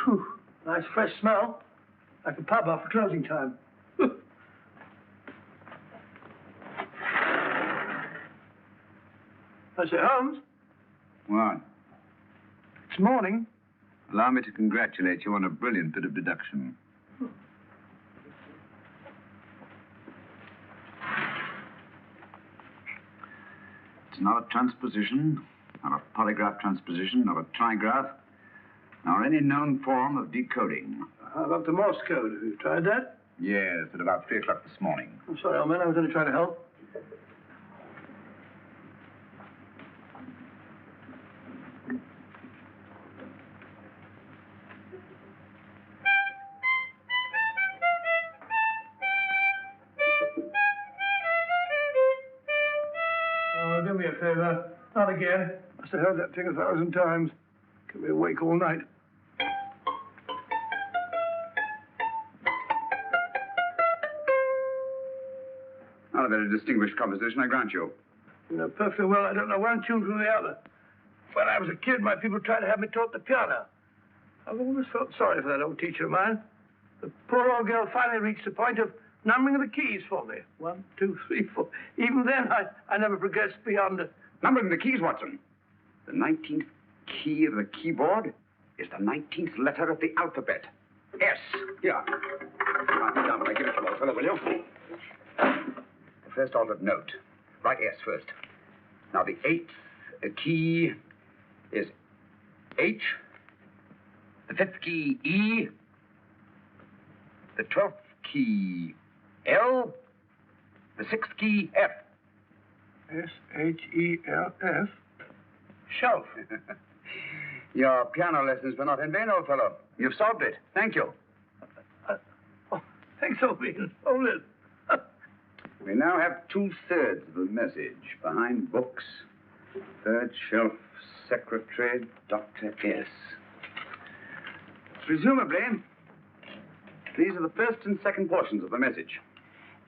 Whew. Nice fresh smell. Like a pub after closing time. I say, Holmes. What? It's morning. Allow me to congratulate you on a brilliant bit of deduction. It's not a transposition, not a polygraph transposition, not a trigraph, nor any known form of decoding. How about the Morse code? Have you tried that? Yes, at about 3 o'clock this morning. I'm sorry, old man. I was only trying to help. Oh, do me a favor. Not again. I must have heard that thing 1,000 times. Kept me awake all night. Not a very distinguished composition, I grant you. You know perfectly well I don't know one tune from the other. When I was a kid, my people tried to have me taught the piano. I've always felt sorry for that old teacher of mine. The poor old girl finally reached the point of numbering the keys for me. 1, 2, 3, 4. Even then, I never progressed beyond it. Numbering the keys, Watson. The 19th key of the keyboard is the 19th letter of the alphabet. S. Here. Write it down when I give it to you, old fellow, will you? The first altered note. Write S first. Now, the 8th key is H. The 5th key, E. The 12th key, L. The 6th key, F. S-H-E-L-F. Shelf. Your piano lessons were not in vain, old fellow. You've solved it. Thank you. Oh, thanks, old bean. Oh, Liz. We now have 2/3 of the message. Behind books, third shelf, secretary, Dr. S. Presumably, these are the first and second portions of the message.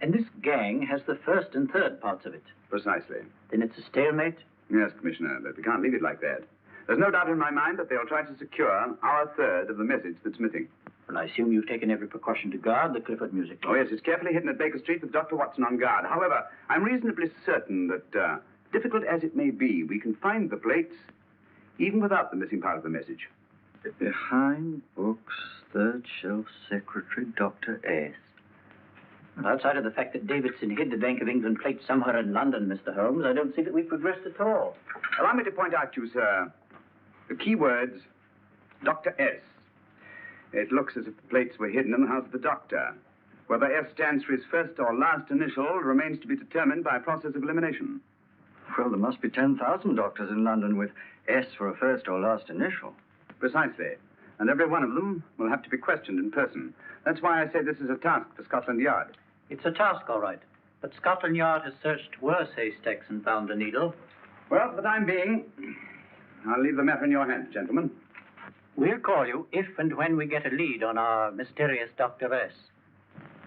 And this gang has the first and third parts of it. Precisely. Then it's a stalemate? Yes, Commissioner, but we can't leave it like that. There's no doubt in my mind that they'll try to secure our third of the message that's missing. Well, I assume you've taken every precaution to guard the Clifford music. Oh, yes, it's carefully hidden at Baker Street with Dr. Watson on guard. However, I'm reasonably certain that, difficult as it may be, we can find the plates even without the missing part of the message. Behind books, third shelf, secretary, Dr. S. Well, outside of the fact that Davidson hid the Bank of England plate somewhere in London, Mr. Holmes, I don't see that we've progressed at all. Allow me to point out to you, sir, the key words, Dr. S. It looks as if the plates were hidden in the house of the doctor. Whether S stands for his first or last initial remains to be determined by a process of elimination. Well, there must be 10,000 doctors in London with S for a first or last initial. Precisely. And every one of them will have to be questioned in person. That's why I say this is a task for Scotland Yard. It's a task, all right. But Scotland Yard has searched worse haystacks and found a needle. Well, for the time being, I'll leave the matter in your hands, gentlemen. We'll call you if and when we get a lead on our mysterious Dr. S.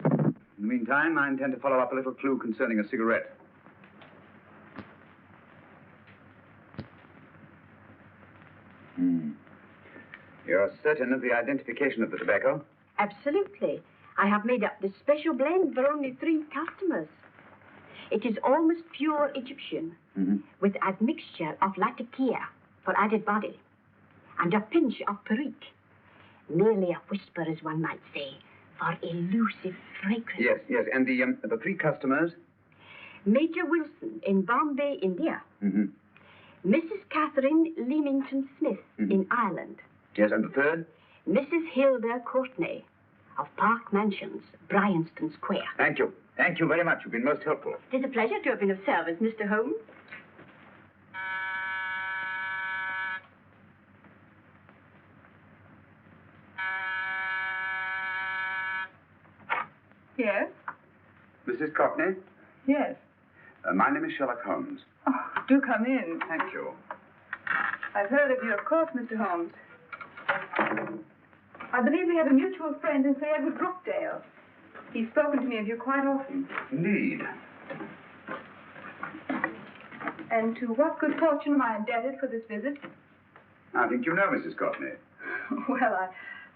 In the meantime, I intend to follow up a little clue concerning a cigarette. You're certain of the identification of the tobacco? Absolutely. I have made up this special blend for only 3 customers. It is almost pure Egyptian, with admixture of Latakia, for added body, and a pinch of perique. Merely a whisper, as one might say, for elusive fragrance. Yes, and the 3 customers? Major Wilson in Bombay, India. Mm-hmm. Mrs. Catherine Leamington Smith in Ireland. Yes, and the 3rd? Mrs. Hilda Courtney of Park Mansions, Bryanston Square. Thank you. Thank you very much. You've been most helpful. It is a pleasure to have been of service, Mr. Holmes. Yes? Mrs. Courtney? Yes. My name is Sherlock Holmes. Oh, do come in. Thank you. I've heard of you, of course, Mr. Holmes. I believe we have a mutual friend in Sir Edward Brookdale. He's spoken to me of you quite often. Indeed. And to what good fortune am I indebted for this visit? I think you know Mrs. Courtney. Well,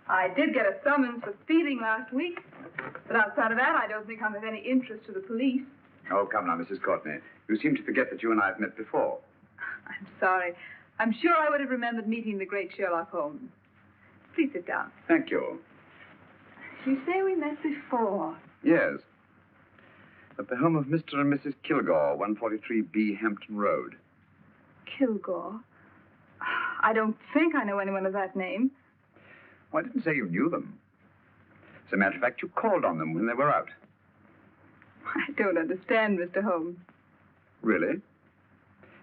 I did get a summons for speeding last week. But outside of that, I don't think I'm of any interest to the police. Oh, come now, Mrs. Courtney. You seem to forget that you and I have met before. I'm sorry. I'm sure I would have remembered meeting the great Sherlock Holmes. Please sit down. Thank you. You say we met before? Yes. At the home of Mr. and Mrs. Kilgore, 143B Hampton Road. Kilgore? I don't think I know anyone of that name. Well, I didn't say you knew them. As a matter of fact, you called on them when they were out. I don't understand, Mr. Holmes. Really?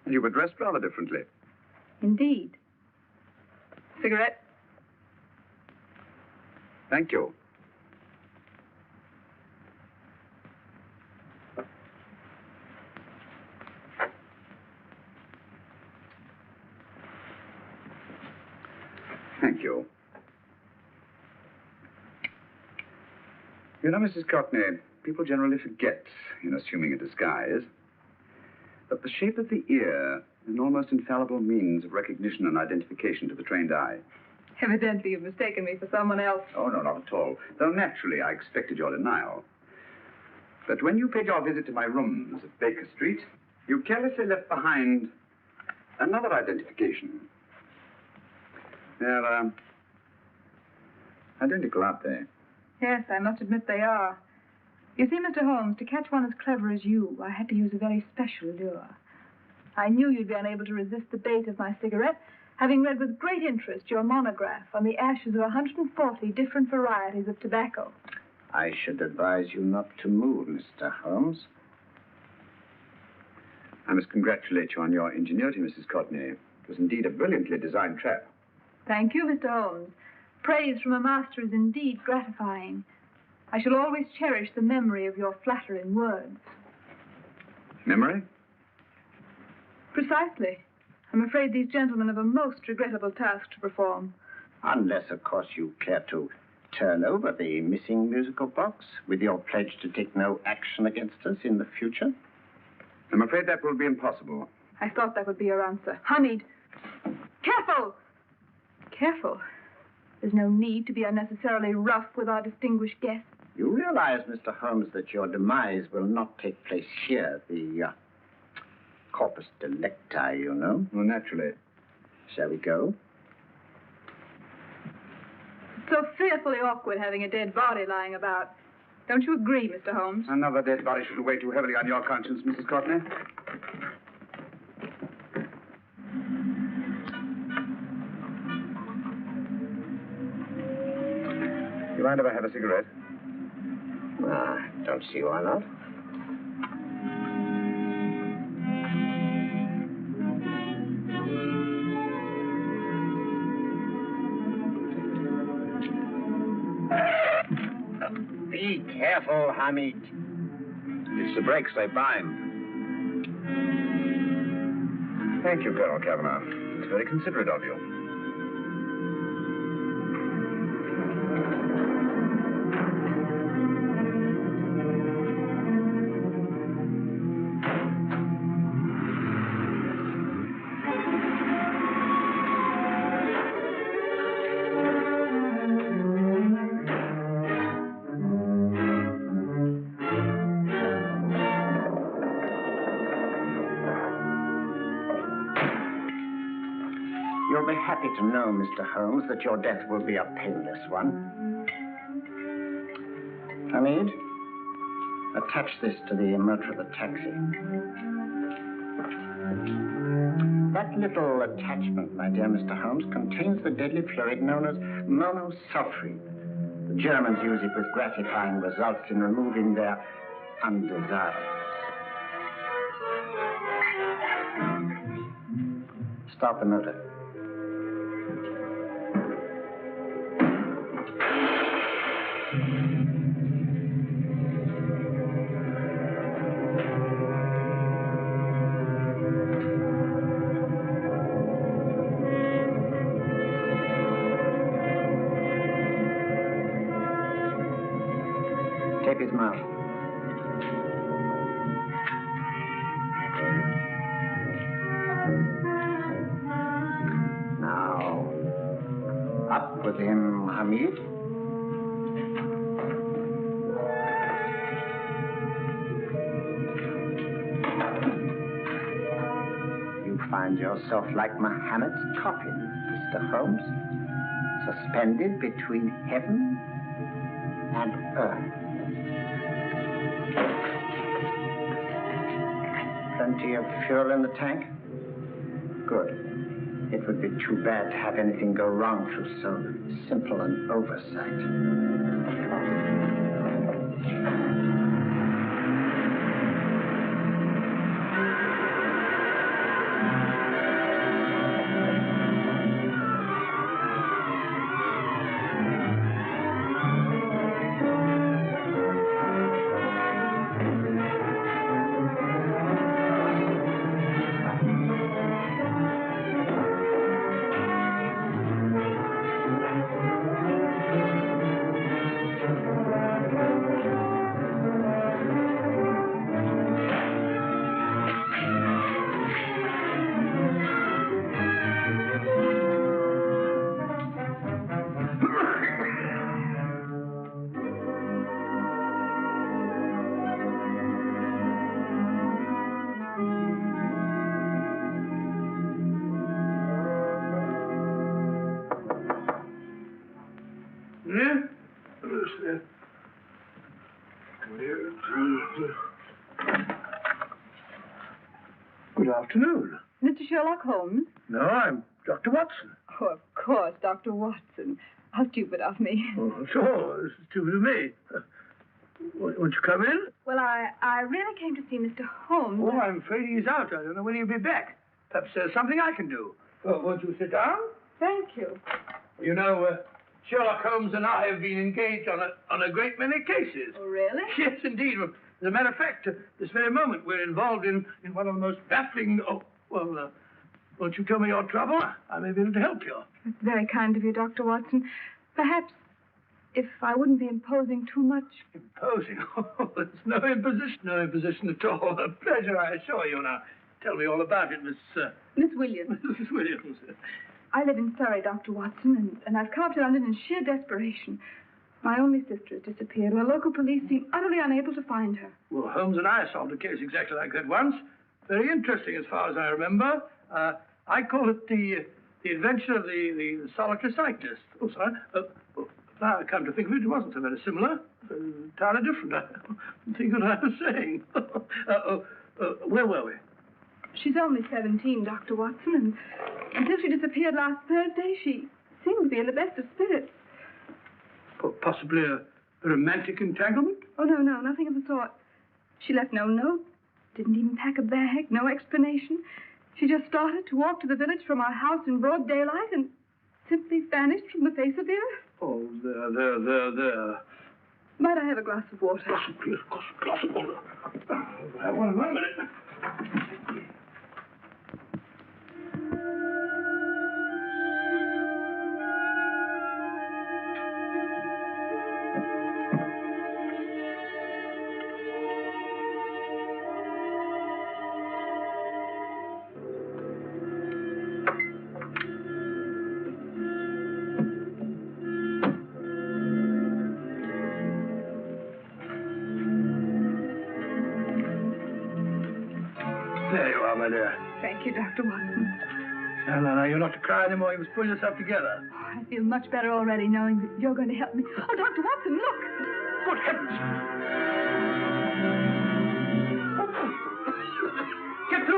And you were dressed rather differently. Indeed. Cigarette? Thank you. Thank you. You know, Mrs. Courtney, people generally forget, in assuming a disguise, that the shape of the ear is an almost infallible means of recognition and identification to the trained eye. Evidently, you've mistaken me for someone else. Oh, no, not at all. Though naturally, I expected your denial. But when you paid your visit to my rooms at Baker Street, you carelessly left behind another identification. They're, identical, aren't they? Yes, I must admit they are. You see, Mr. Holmes, to catch one as clever as you, I had to use a very special lure. I knew you'd be unable to resist the bait of my cigarette, having read with great interest your monograph on the ashes of 140 different varieties of tobacco. I should advise you not to move, Mr. Holmes. I must congratulate you on your ingenuity, Mrs. Courtney. It was indeed a brilliantly designed trap. Thank you, Mr. Holmes. Praise from a master is indeed gratifying. I shall always cherish the memory of your flattering words. Memory? Precisely. I'm afraid these gentlemen have a most regrettable task to perform. Unless, of course, you care to turn over the missing musical box with your pledge to take no action against us in the future. I'm afraid that will be impossible. I thought that would be your answer. Hamid! Careful! Careful. There's no need to be unnecessarily rough with our distinguished guest. You realize, Mr. Holmes, that your demise will not take place here. The corpus delicti, you know. Well, naturally. Shall we go? It's so fearfully awkward having a dead body lying about. Don't you agree, Mr. Holmes? Another dead body shouldn't weigh too heavily on your conscience, Mrs. Courtney. You mind if I have a cigarette? Don't see why not. Be careful, Hamid. It's the brakes they bind. Thank you, Colonel Cavanaugh. It's very considerate of you. happy to know, Mr. Holmes, that your death will be a painless one. Hamid, attach this to the motor of the taxi. That little attachment, my dear Mr. Holmes, contains the deadly fluid known as monosulfide. The Germans use it with gratifying results in removing their undesirables. Start the motor. Tape his mouth. Now, up with him, Hamid. You find yourself like Muhammad's coffin, Mr. Holmes, suspended between heaven and earth. Plenty of fuel in the tank? Good. It would be too bad to have anything go wrong through so simple an oversight. Good afternoon. Mr. Sherlock Holmes? No, I'm Dr. Watson. Oh, of course, Dr. Watson. How stupid of me. Oh, sure. This is stupid of me. Won't you come in? Well, I really came to see Mr. Holmes. Oh, I'm afraid he's out. I don't know when he'll be back. Perhaps there's something I can do. Oh, won't you sit down? Thank you. You know, Sherlock Holmes and I have been engaged on a great many cases. Oh, really? Yes, indeed. As a matter of fact, this very moment, we're involved in one of the most baffling... Oh, well, won't you tell me your trouble? I may be able to help you. That's very kind of you, Dr. Watson. Perhaps if I wouldn't be imposing too much. Imposing? Oh, there's no imposition. No imposition at all. A pleasure, I assure you. Now, tell me all about it, Miss Williams. Mrs. Williams. I live in Surrey, Dr. Watson, and I've come up to London in sheer desperation. My only sister has disappeared, and the local police seem utterly unable to find her. Well, Holmes and I solved a case exactly like that once. Very interesting, as far as I remember. I call it the adventure of the solitary cyclist. Oh, sorry. Now I come to think of it, it wasn't so very similar. Entirely different. I don't think what I was saying. Where were we? She's only 17, Dr. Watson, and until she disappeared last Thursday, she seemed to be in the best of spirits. Possibly a romantic entanglement? Oh, no, nothing of the sort. She left no note, didn't even pack a bag, no explanation. She just started to walk to the village from our house in broad daylight and simply vanished from the face of the earth. Oh, there. Might I have a glass of water? Glass of water. I have one in 1 minute. There you are, my dear. Thank you, Dr. Watson. No, you're not to cry anymore. You must pull yourself together. I feel much better already knowing that you're going to help me. Oh, Dr. Watson, look! Good heavens!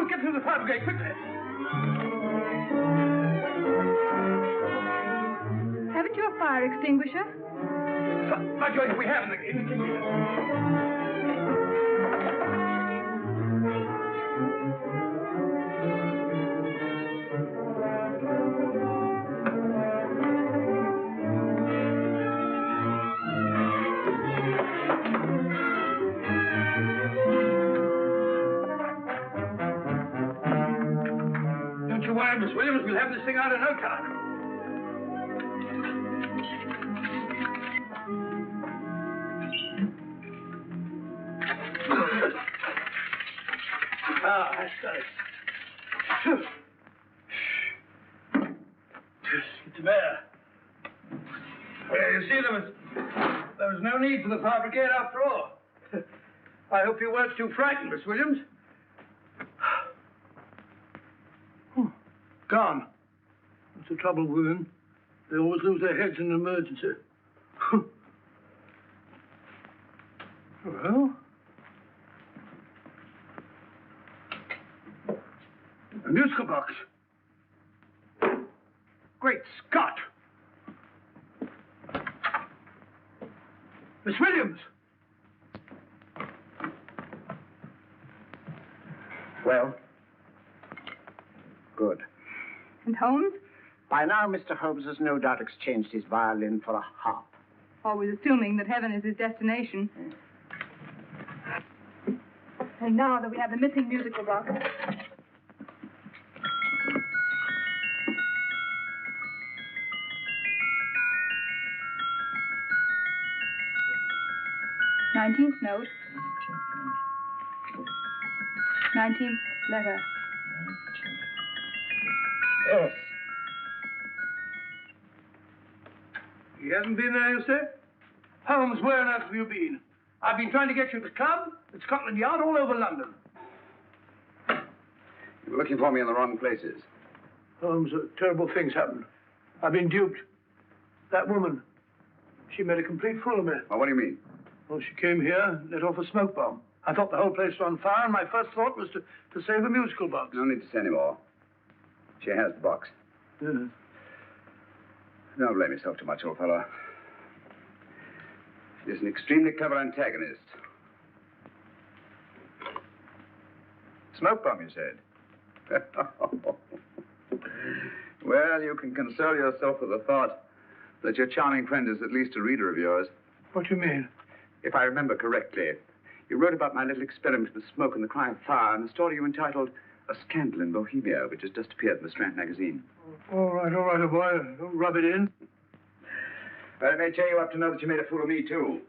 Get through the fire brigade, quickly! Haven't you a fire extinguisher? By George, we have in the kitchen. Don't you worry, Miss Williams. We'll have this thing out in no time. That's got it. It's there. You see, there was no need for the fire brigade after all. I hope you weren't too frightened, Miss Williams. Gone. That's the trouble with women. They always lose their heads in an emergency. Well... a musical box. Great Scott! Miss Williams! Well? Good. And Holmes? By now, Mr. Holmes has no doubt exchanged his violin for a harp. Always assuming that heaven is his destination. And now that we have the missing musical box... 19th note. 19th letter. Yes. He hasn't been there, you say? Holmes, where on earth have you been? I've been trying to get you at the club, at Scotland Yard, all over London. You were looking for me in the wrong places. Holmes, terrible things happened. I've been duped. That woman, she made a complete fool of me. Well, what do you mean? Well, she came here, let off a smoke bomb. I thought the whole place was on fire, and my first thought was to save the musical box. No need to say any more. She has the box. Yes. Don't blame yourself too much, old fellow. She's an extremely clever antagonist. Smoke bomb, you said? Well, you can console yourself with the thought that your charming friend is at least a reader of yours. What do you mean? If I remember correctly, you wrote about my little experiment with smoke and the cry of fire in a story you entitled A Scandal in Bohemia, which has just appeared in the Strand magazine. All right, boy. Don't rub it in. Well, it may cheer you up to know that you made a fool of me, too.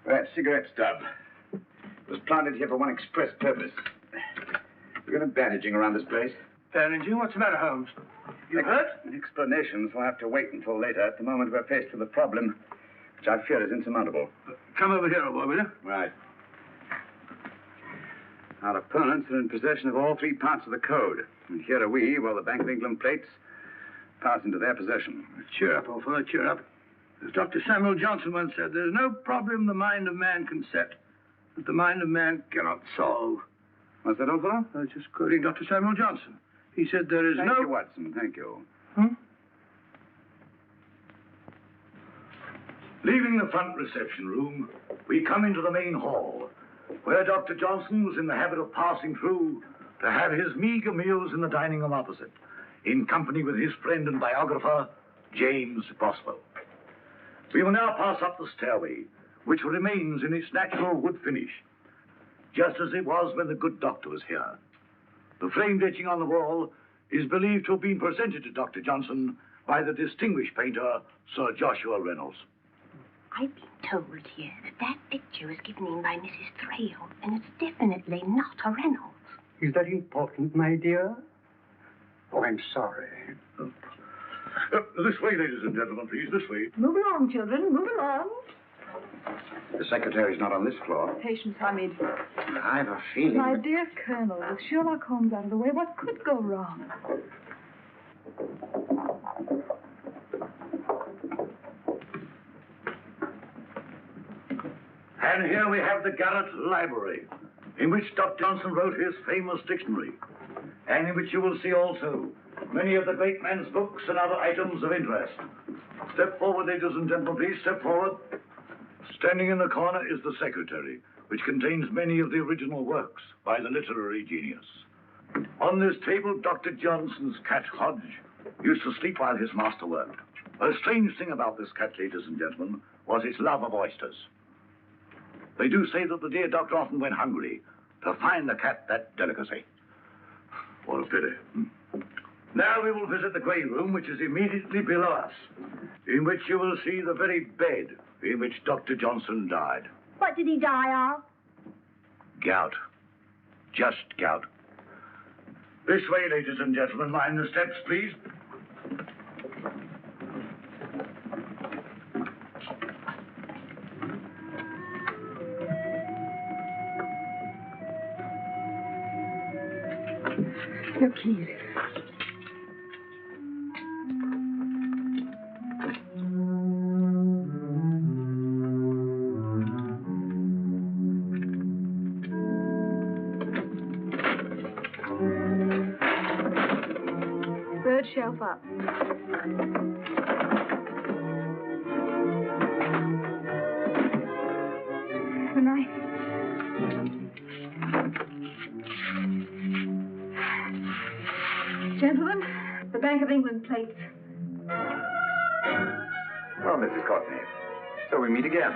That cigarette stub. It was planted here for one express purpose. We're going to bandaging around this place. Bandaging? What's the matter, Holmes? You hurt? Explanations will have to wait until later. At the moment, we're faced with a problem which I fear is insurmountable. Come over here, old boy, will you? Right. Our opponents are in possession of all three parts of the code. And here are we, while the Bank of England plates pass into their possession. Cheer up, old fellow, cheer up. As Dr. Samuel Johnson once said, there's no problem the mind of man can set that the mind of man cannot solve. What's that, old fellow? I was just quoting Dr. Samuel Johnson. He said there is Thank you, Watson. Thank you. Leaving the front reception room, we come into the main hall, where Dr. Johnson was in the habit of passing through to have his meager meals in the dining room opposite, in company with his friend and biographer, James Boswell. We will now pass up the stairway, which remains in its natural wood finish, just as it was when the good doctor was here. The framed etching on the wall is believed to have been presented to Dr. Johnson by the distinguished painter, Sir Joshua Reynolds. I've been told here that picture was given in by Mrs. Thrale, and it's definitely not a Reynolds. Is that important, my dear? Oh, I'm sorry. This way, ladies and gentlemen, please, this way. Move along, children, move along. secretary's not on this floor. Patience, Hamid. I've a feeling. My dear Colonel, with Sherlock Holmes out of the way, what could go wrong? And here we have the Garrett Library, in which Dr. Johnson wrote his famous dictionary, and in which you will see also many of the great man's books and other items of interest. Step forward, ladies and gentlemen, please. Step forward. Standing in the corner is the secretary, which contains many of the original works by the literary genius. On this table, Dr. Johnson's cat, Hodge, used to sleep while his master worked. A strange thing about this cat, ladies and gentlemen, was its love of oysters. They do say that the dear doctor often went hungry to find the cat that delicacy. What a pity. Now we will visit the grey room, which is immediately below us, in which you will see the very bed in which Dr. Johnson died. What did he die of? Gout. Just gout. This way, ladies and gentlemen. Mind the steps, please. Your keys. Third shelf up. The knife. Gentlemen, the Bank of England plates. Well, Mrs. Courtney, so we meet again.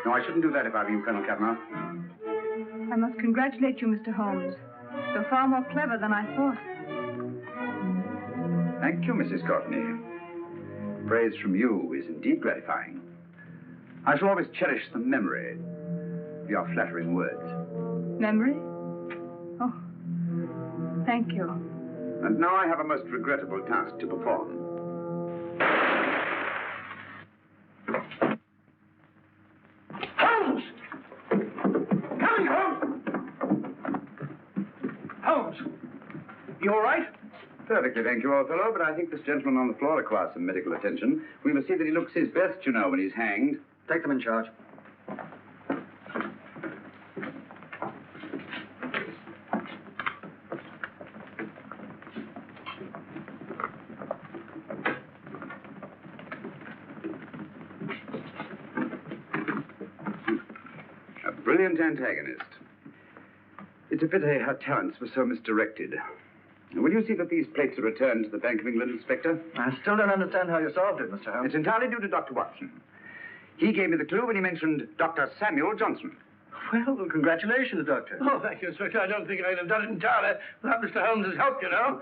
No, I shouldn't do that if I were you, Colonel Cavanaugh. I must congratulate you, Mr. Holmes. You're far more clever than I thought. Thank you, Mrs. Courtney. Praise from you is indeed gratifying. I shall always cherish the memory of your flattering words. Memory? Oh, thank you. And now I have a most regrettable task to perform. Holmes! Coming, Holmes! Holmes! You all right? Perfectly, thank you, old fellow, but I think this gentleman on the floor requires some medical attention. We must see that he looks his best, you know, when he's hanged. Take them in charge. A brilliant antagonist. It's a pity her talents were so misdirected. Will you see that these plates are returned to the Bank of England, Inspector? I still don't understand how you solved it, Mr. Holmes. It's entirely due to Dr. Watson. He gave me the clue when he mentioned Dr. Samuel Johnson. Well, congratulations, Doctor. Oh, thank you, Inspector. I don't think I'd have done it entirely without Mr. Holmes' help, you know.